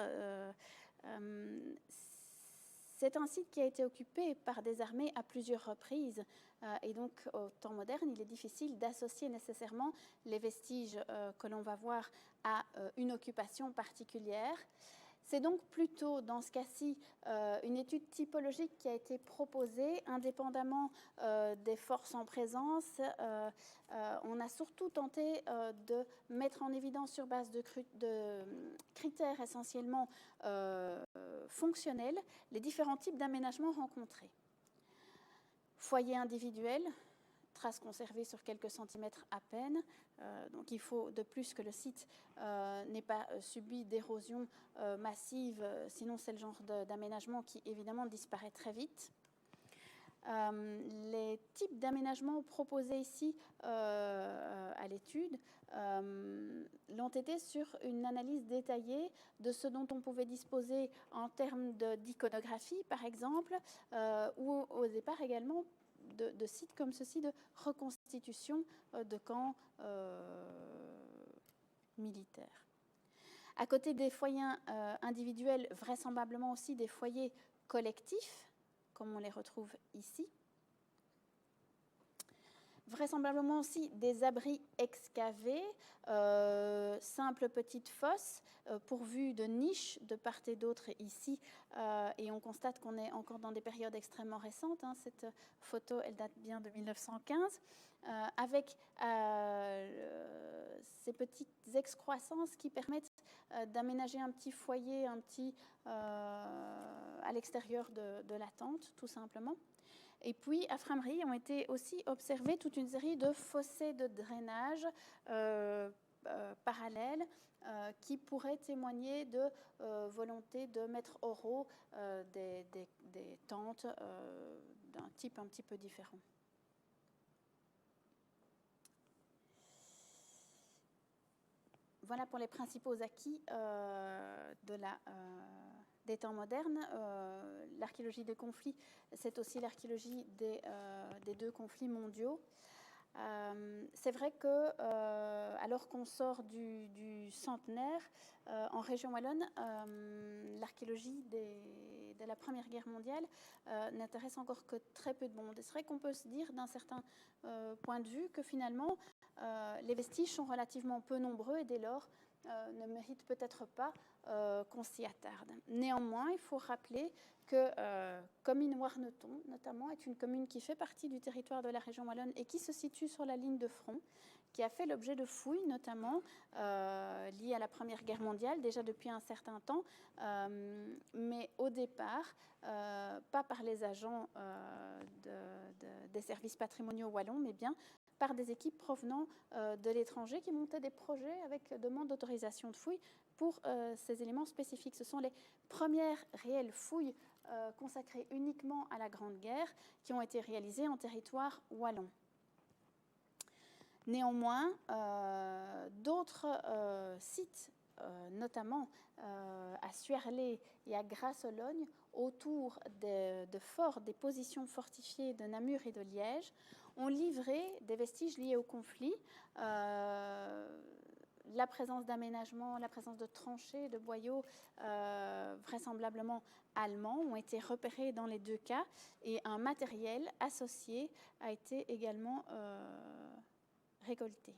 C'est un site qui a été occupé par des armées à plusieurs reprises et donc au temps moderne, il est difficile d'associer nécessairement les vestiges que l'on va voir à une occupation particulière. C'est donc plutôt, dans ce cas-ci, une étude typologique qui a été proposée indépendamment des forces en présence. On a surtout tenté de mettre en évidence sur base de critères essentiellement fonctionnels les différents types d'aménagements rencontrés. Foyer individuel, traces conservées sur quelques centimètres à peine. Donc il faut de plus que le site n'ait pas subi d'érosion massive, sinon c'est le genre d'aménagement qui évidemment disparaît très vite. Les types d'aménagements proposés ici à l'étude l'ont été sur une analyse détaillée de ce dont on pouvait disposer en termes d'iconographie, par exemple, ou au départ également de sites comme ceci de reconstitution de camps militaires. À côté des foyers individuels, vraisemblablement aussi des foyers collectifs, comme on les retrouve ici. Vraisemblablement aussi des abris excavés, simples petites fosses pourvues de niches de part et d'autre ici. Et on constate qu'on est encore dans des périodes extrêmement récentes. Cette photo, elle date bien de 1915, avec ces petites excroissances qui permettent d'aménager un petit foyer, à l'extérieur de la tente, tout simplement. Et puis, à Frameries, ont été aussi observés toute une série de fossés de drainage parallèles qui pourraient témoigner de volonté de mettre au rot des tentes d'un type un petit peu différent. Voilà pour les principaux acquis des temps modernes. L'archéologie des conflits, c'est aussi l'archéologie des deux conflits mondiaux. C'est vrai que, alors qu'on sort du centenaire, en région wallonne, l'archéologie de la Première Guerre mondiale n'intéresse encore que très peu de monde. Et c'est vrai qu'on peut se dire, d'un certain point de vue, que finalement, les vestiges sont relativement peu nombreux et dès lors ne méritent peut-être pas qu'on s'y attarde. Néanmoins, il faut rappeler que commune Warneton, notamment, est une commune qui fait partie du territoire de la région wallonne et qui se situe sur la ligne de front, qui a fait l'objet de fouilles, notamment liées à la Première Guerre mondiale, déjà depuis un certain temps, mais au départ, pas par les agents des services patrimoniaux wallons, mais bien par des équipes provenant de l'étranger qui montaient des projets avec demande d'autorisation de fouilles pour ces éléments spécifiques. Ce sont les premières réelles fouilles consacrées uniquement à la Grande Guerre qui ont été réalisées en territoire wallon. Néanmoins, d'autres sites, notamment à Suerlé et à Grasse-Ologne, autour de forts, des positions fortifiées de Namur et de Liège, ont livré des vestiges liés au conflit, la présence d'aménagements, la présence de tranchées, de boyaux, vraisemblablement allemands, ont été repérés dans les 2 cas, et un matériel associé a été également récolté.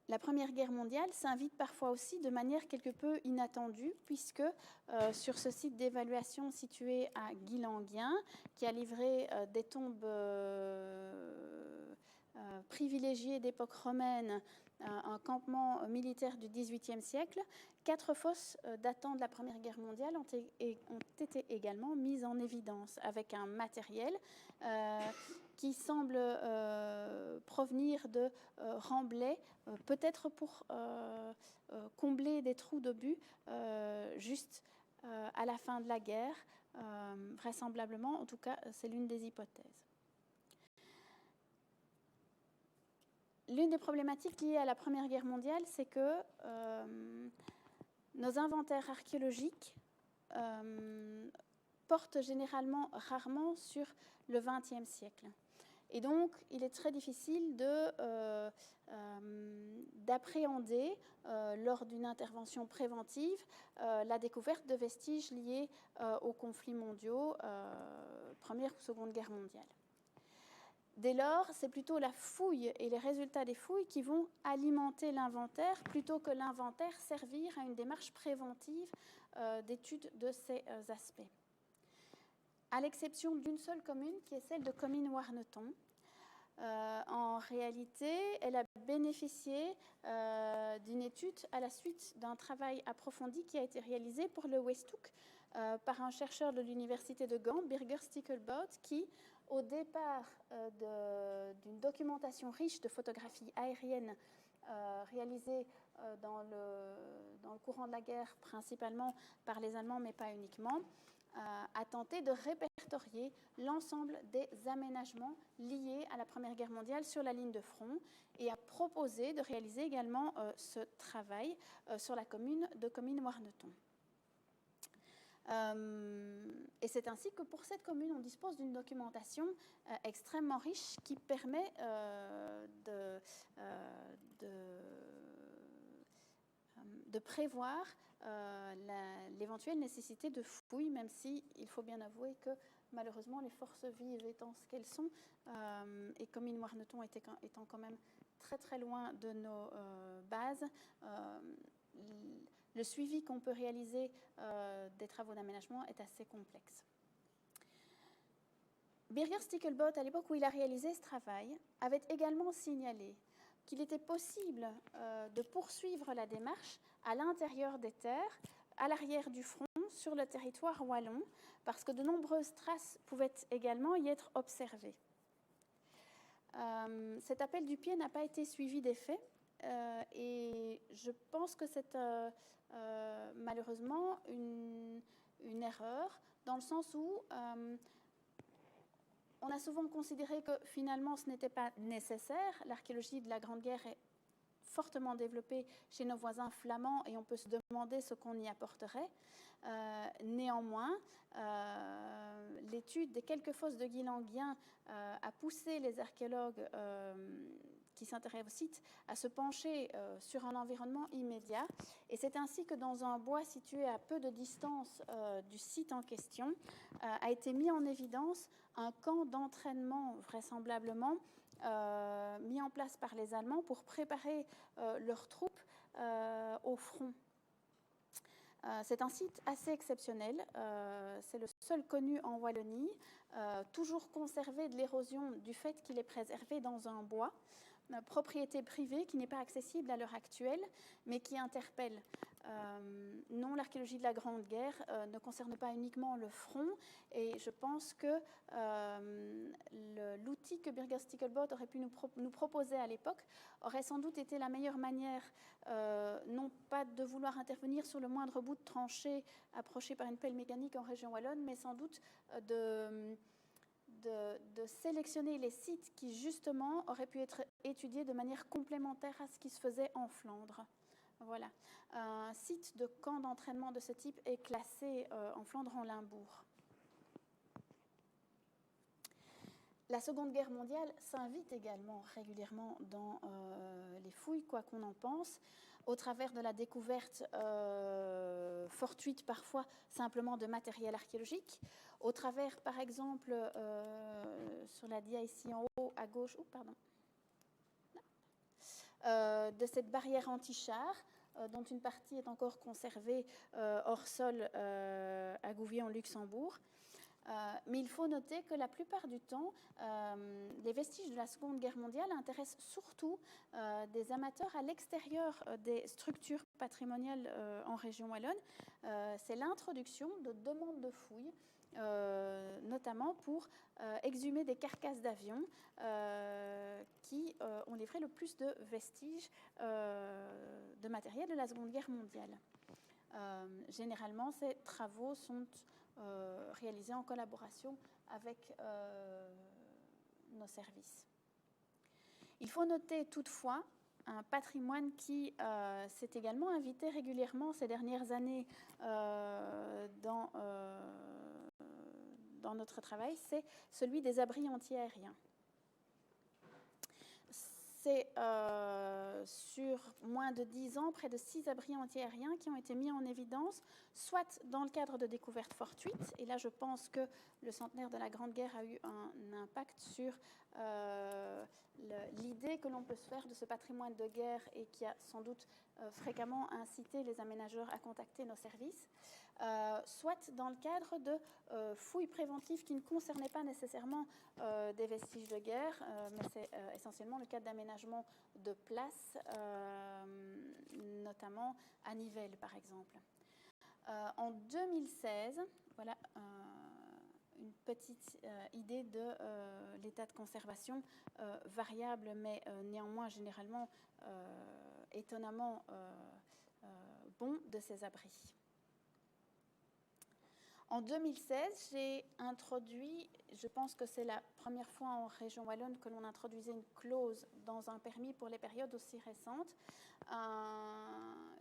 La Première Guerre mondiale s'invite parfois aussi de manière quelque peu inattendue, puisque sur ce site d'évaluation situé à Guilanguien, qui a livré des tombes privilégiées d'époque romaine, un campement militaire du XVIIIe siècle, 4 fosses datant de la Première Guerre mondiale ont été également mises en évidence avec un matériel qui semble provenir de remblais, peut-être pour combler des trous d'obus juste à la fin de la guerre, vraisemblablement. En tout cas, c'est l'une des hypothèses. L'une des problématiques liées à la Première Guerre mondiale, c'est que nos inventaires archéologiques portent généralement rarement sur le XXe siècle. Et donc, il est très difficile d'appréhender, lors d'une intervention préventive, la découverte de vestiges liés aux conflits mondiaux, Première ou Seconde Guerre mondiale. Dès lors, c'est plutôt la fouille et les résultats des fouilles qui vont alimenter l'inventaire plutôt que l'inventaire servir à une démarche préventive d'étude de ces aspects. À l'exception d'une seule commune, qui est celle de Comines-Warneton. En réalité, elle a bénéficié d'une étude à la suite d'un travail approfondi qui a été réalisé pour le Westhoek par un chercheur de l'université de Gand, Birger Stickelbout, qui, au départ d'une documentation riche de photographies aériennes réalisées dans le courant de la guerre, principalement par les Allemands, mais pas uniquement, a tenté de répertorier l'ensemble des aménagements liés à la Première Guerre mondiale sur la ligne de front et a proposé de réaliser également ce travail sur la commune de Comines-Warneton. Et c'est ainsi que pour cette commune, on dispose d'une documentation extrêmement riche qui permet de prévoir l'éventuelle nécessité de fouilles, même si il faut bien avouer que malheureusement les forces vives étant ce qu'elles sont, et Comines-Warneton étant quand même très très loin de nos bases, le suivi qu'on peut réaliser des travaux d'aménagement est assez complexe. Birger Stickelbout, à l'époque où il a réalisé ce travail, avait également signalé qu'il était possible de poursuivre la démarche à l'intérieur des terres, à l'arrière du front, sur le territoire wallon, parce que de nombreuses traces pouvaient également y être observées. Cet appel du pied n'a pas été suivi d'effet, et je pense que c'est malheureusement une erreur, dans le sens où on a souvent considéré que finalement ce n'était pas nécessaire. L'archéologie de la Grande Guerre est fortement développée chez nos voisins flamands et on peut se demander ce qu'on y apporterait. Néanmoins, l'étude des quelques fosses de Guilanguien a poussé les archéologues qui s'intéressent au site à se pencher sur un environnement immédiat. Et c'est ainsi que dans un bois situé à peu de distance du site en question, a été mis en évidence un camp d'entraînement vraisemblablement mis en place par les Allemands pour préparer leurs troupes au front. C'est un site assez exceptionnel, c'est le seul connu en Wallonie, toujours conservé de l'érosion du fait qu'il est préservé dans un bois, propriété privée qui n'est pas accessible à l'heure actuelle, mais qui interpelle. Non, l'archéologie de la Grande Guerre ne concerne pas uniquement le front, et je pense que l'outil que Birger Stickelbout aurait pu nous proposer à l'époque aurait sans doute été la meilleure manière, non pas de vouloir intervenir sur le moindre bout de tranchée approché par une pelle mécanique en région wallonne, mais sans doute de sélectionner les sites qui, justement, auraient pu être étudiés de manière complémentaire à ce qui se faisait en Flandre. Voilà. Un site de camp d'entraînement de ce type est classé en Flandre, en Limbourg. La Seconde Guerre mondiale s'invite également régulièrement dans les fouilles, quoi qu'on en pense, au travers de la découverte fortuite parfois simplement de matériel archéologique, au travers par exemple, sur la dia ici en haut à gauche, de cette barrière anti-char, dont une partie est encore conservée hors sol à Gouviers en Luxembourg. Mais il faut noter que la plupart du temps, les vestiges de la Seconde Guerre mondiale intéressent surtout des amateurs à l'extérieur des structures patrimoniales en région wallonne. C'est l'introduction de demandes de fouilles, notamment pour exhumer des carcasses d'avions qui ont livré le plus de vestiges de matériel de la Seconde Guerre mondiale. Généralement, ces travaux sont réalisés en collaboration avec nos services. Il faut noter toutefois un patrimoine qui s'est également invité régulièrement ces dernières années dans notre travail, c'est celui des abris antiaériens. C'est sur moins de 10 ans, près de 6 abris antiaériens qui ont été mis en évidence, soit dans le cadre de découvertes fortuites, et là je pense que le centenaire de la Grande Guerre a eu un impact sur l'idée que l'on peut se faire de ce patrimoine de guerre et qui a sans doute fréquemment incité les aménageurs à contacter nos services, soit dans le cadre de fouilles préventives qui ne concernaient pas nécessairement des vestiges de guerre, mais c'est essentiellement le cadre d'aménagement de places, notamment à Nivelles par exemple. En 2016, voilà une petite idée de l'état de conservation variable, mais néanmoins généralement étonnamment bon de ces abris. En 2016, j'ai introduit, je pense que c'est la première fois en région wallonne que l'on introduisait une clause dans un permis pour les périodes aussi récentes,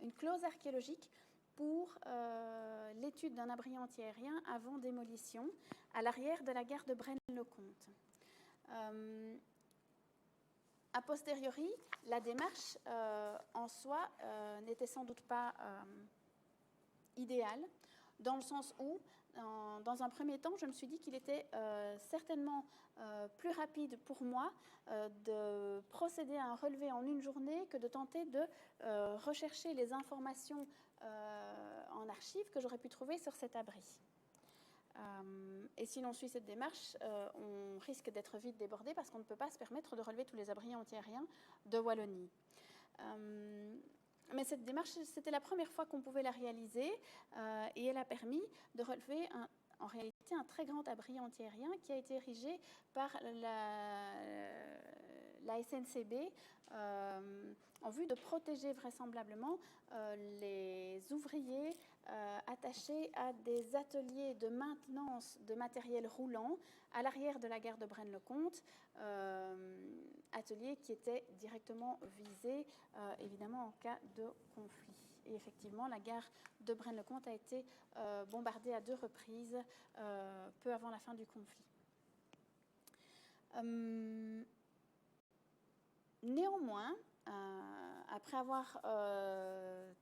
une clause archéologique pour l'étude d'un abri antiaérien avant démolition à l'arrière de la gare de Braine-le-Comte. A posteriori, la démarche en soi n'était sans doute pas idéale, dans le sens où, dans un premier temps, je me suis dit qu'il était certainement plus rapide pour moi de procéder à un relevé en une journée que de tenter de rechercher les informations en archives que j'aurais pu trouver sur cet abri. Et si l'on suit cette démarche, on risque d'être vite débordé parce qu'on ne peut pas se permettre de relever tous les abris antiaériens de Wallonie. Mais cette démarche, c'était la première fois qu'on pouvait la réaliser et elle a permis de relever en réalité un très grand abri antiaérien qui a été érigé par la SNCB en vue de protéger vraisemblablement les ouvriers attachés à des ateliers de maintenance de matériel roulant à l'arrière de la gare de Braine-le-Comte, ateliers qui étaient directement visés évidemment en cas de conflit. Et effectivement, la gare de Braine-le-Comte a été bombardée à 2 reprises peu avant la fin du conflit. Néanmoins, après avoir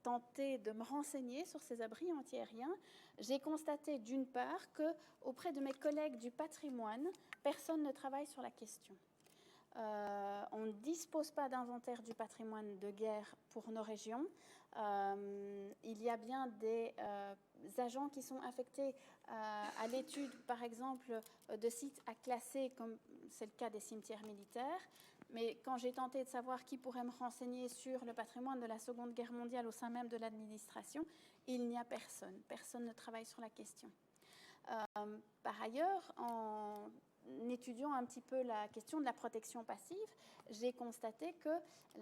tenté de me renseigner sur ces abris antiaériens, j'ai constaté d'une part qu'auprès de mes collègues du patrimoine, personne ne travaille sur la question. On ne dispose pas d'inventaire du patrimoine de guerre pour nos régions. Il y a bien des agents qui sont affectés à l'étude, par exemple, de sites à classer, comme c'est le cas des cimetières militaires. Mais quand j'ai tenté de savoir qui pourrait me renseigner sur le patrimoine de la Seconde Guerre mondiale au sein même de l'administration, il n'y a personne. Personne ne travaille sur la question. Par ailleurs, en étudiant un petit peu la question de la protection passive, j'ai constaté que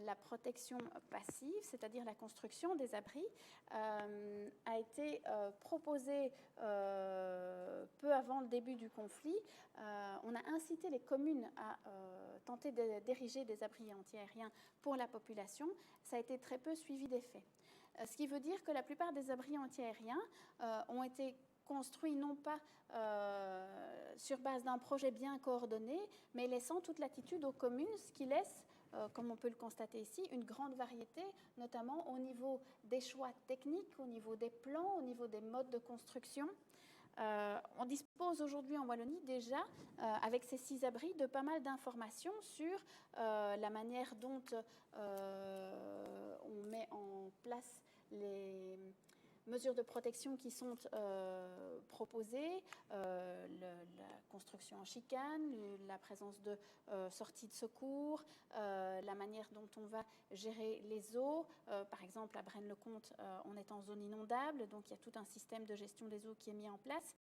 la protection passive, c'est-à-dire la construction des abris, a été proposée peu avant le début du conflit. On a incité les communes à tenter d'ériger des abris antiaériens pour la population. Ça a été très peu suivi d'effet. Ce qui veut dire que la plupart des abris antiaériens ont été construits non pas sur base d'un projet bien coordonné, mais laissant toute latitude aux communes, ce qui laisse, comme on peut le constater ici, une grande variété, notamment au niveau des choix techniques, au niveau des plans, au niveau des modes de construction. On dispose aujourd'hui en Wallonie déjà, avec ces 6 abris, de pas mal d'informations sur la manière dont on met en place les mesures de protection qui sont proposées, la construction en chicane, la présence de sorties de secours, la manière dont on va gérer les eaux. Par exemple, à Braine-le-Comte, on est en zone inondable, donc il y a tout un système de gestion des eaux qui est mis en place.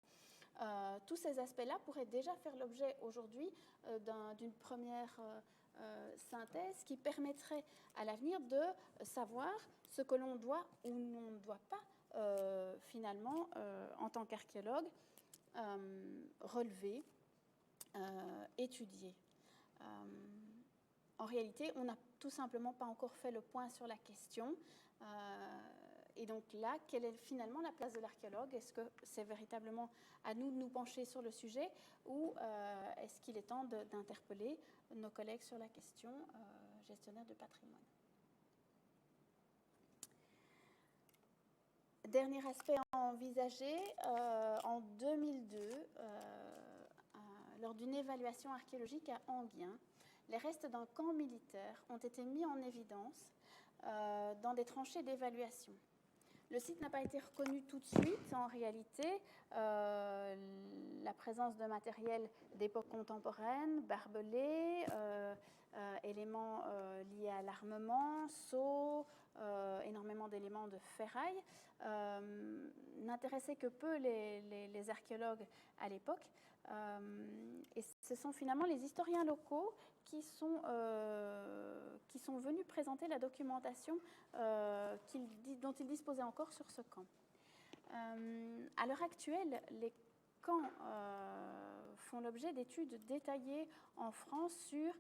Tous ces aspects-là pourraient déjà faire l'objet aujourd'hui d'une première synthèse qui permettrait à l'avenir de savoir ce que l'on doit ou l'on ne doit pas finalement, en tant qu'archéologue, relever, étudier. En réalité, on n'a tout simplement pas encore fait le point sur la question. Et donc là, quelle est finalement la place de l'archéologue? Est-ce que c'est véritablement à nous de nous pencher sur le sujet ou est-ce qu'il est temps d'interpeller nos collègues sur la question gestionnaire de patrimoine? Dernier aspect envisagé, en 2002, lors d'une évaluation archéologique à Enghien, les restes d'un camp militaire ont été mis en évidence dans des tranchées d'évaluation. Le site n'a pas été reconnu tout de suite. En réalité, la présence de matériel d'époque contemporaine, barbelés, éléments liés à l'armement, sceaux, énormément d'éléments de ferraille, n'intéressaient que peu les archéologues à l'époque. Et ce sont finalement les historiens locaux qui sont venus présenter la documentation dont ils disposaient encore sur ce camp. À l'heure actuelle, les camps font l'objet d'études détaillées en France sur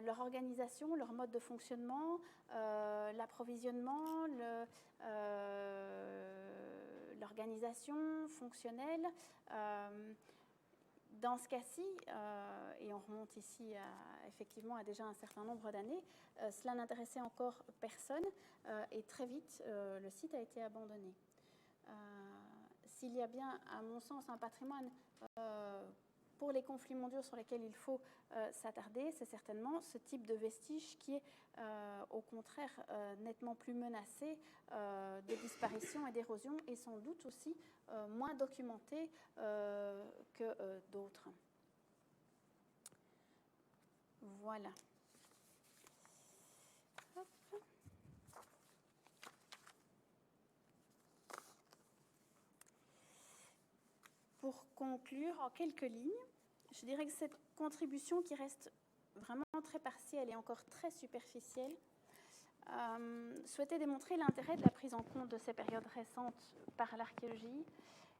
leur organisation, leur mode de fonctionnement, l'approvisionnement, l'organisation fonctionnelle. Dans ce cas-ci, et on remonte ici effectivement à déjà un certain nombre d'années, cela n'intéressait encore personne et très vite le site a été abandonné. S'il y a bien, à mon sens, un patrimoine pour les conflits mondiaux sur lesquels il faut s'attarder, c'est certainement ce type de vestige qui est au contraire nettement plus menacé de disparition et d'érosion et sans doute aussi moins documenté que d'autres. Voilà. Hop. Pour conclure, en quelques lignes, je dirais que cette contribution qui reste vraiment très partielle et encore très superficielle souhaitait démontrer l'intérêt de la prise en compte de ces périodes récentes par l'archéologie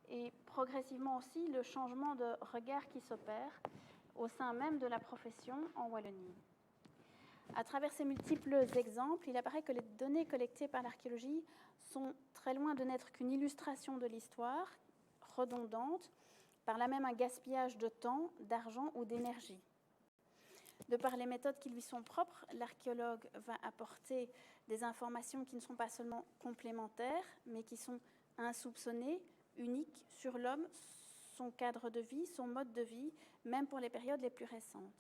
et progressivement aussi le changement de regard qui s'opère au sein même de la profession en Wallonie. À travers ces multiples exemples, il apparaît que les données collectées par l'archéologie sont très loin de n'être qu'une illustration de l'histoire, redondante, par là même un gaspillage de temps, d'argent ou d'énergie. De par les méthodes qui lui sont propres, l'archéologue va apporter des informations qui ne sont pas seulement complémentaires, mais qui sont insoupçonnées, uniques sur l'homme, son cadre de vie, son mode de vie, même pour les périodes les plus récentes.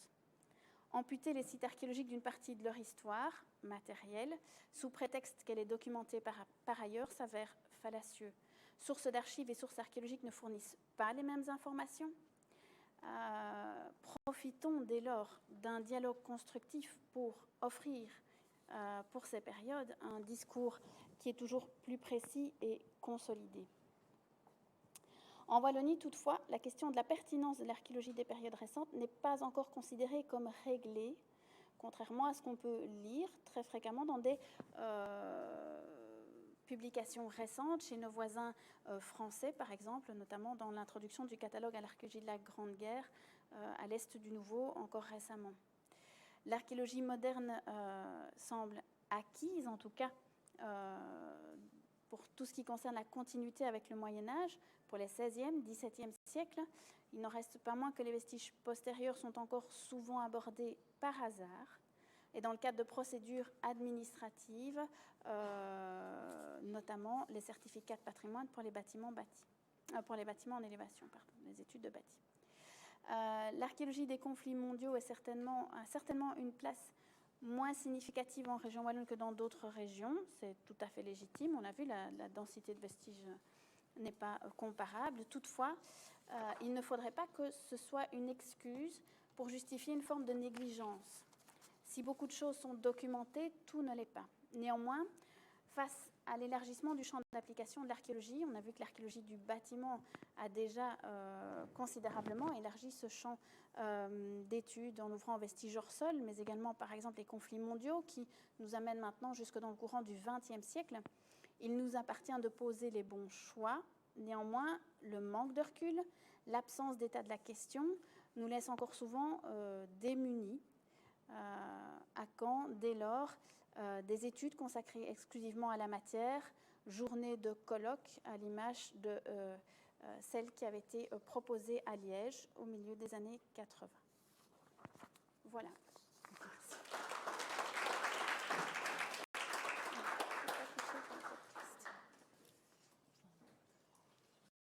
Amputer les sites archéologiques d'une partie de leur histoire matérielle, sous prétexte qu'elle est documentée par ailleurs, s'avère fallacieux. Sources d'archives et sources archéologiques ne fournissent pas les mêmes informations. Profitons dès lors d'un dialogue constructif pour offrir, pour ces périodes, un discours qui est toujours plus précis et consolidé. En Wallonie, toutefois, la question de la pertinence de l'archéologie des périodes récentes n'est pas encore considérée comme réglée, contrairement à ce qu'on peut lire très fréquemment dans des publications récentes chez nos voisins français, par exemple, notamment dans l'introduction du catalogue à l'archéologie de la Grande Guerre à l'est du Nouveau, encore récemment. L'archéologie moderne semble acquise, en tout cas pour tout ce qui concerne la continuité avec le Moyen-Âge, pour les XVIe, XVIIe siècles, il n'en reste pas moins que les vestiges postérieurs sont encore souvent abordés par hasard et dans le cadre de procédures administratives, notamment les certificats de patrimoine pour les bâtiments bâtis, pour les bâtiments en élévation, pardon, les études de bâti. L'archéologie des conflits mondiaux a certainement une place moins significative en région wallonne que dans d'autres régions. C'est tout à fait légitime. On l'a vu, la densité de vestiges n'est pas comparable. Toutefois, il ne faudrait pas que ce soit une excuse pour justifier une forme de négligence. Si beaucoup de choses sont documentées, tout ne l'est pas. Néanmoins, face à l'élargissement du champ d'application de l'archéologie, on a vu que l'archéologie du bâtiment a déjà considérablement élargi ce champ d'études en ouvrant vestiges hors sol, mais également par exemple les conflits mondiaux qui nous amènent maintenant jusque dans le courant du XXe siècle. Il nous appartient de poser les bons choix. Néanmoins, le manque de recul, l'absence d'état de la question nous laisse encore souvent démunis. À quand, dès lors, des études consacrées exclusivement à la matière, journées de colloques à l'image de celle qui avait été proposée à Liège au milieu des années 80. Voilà.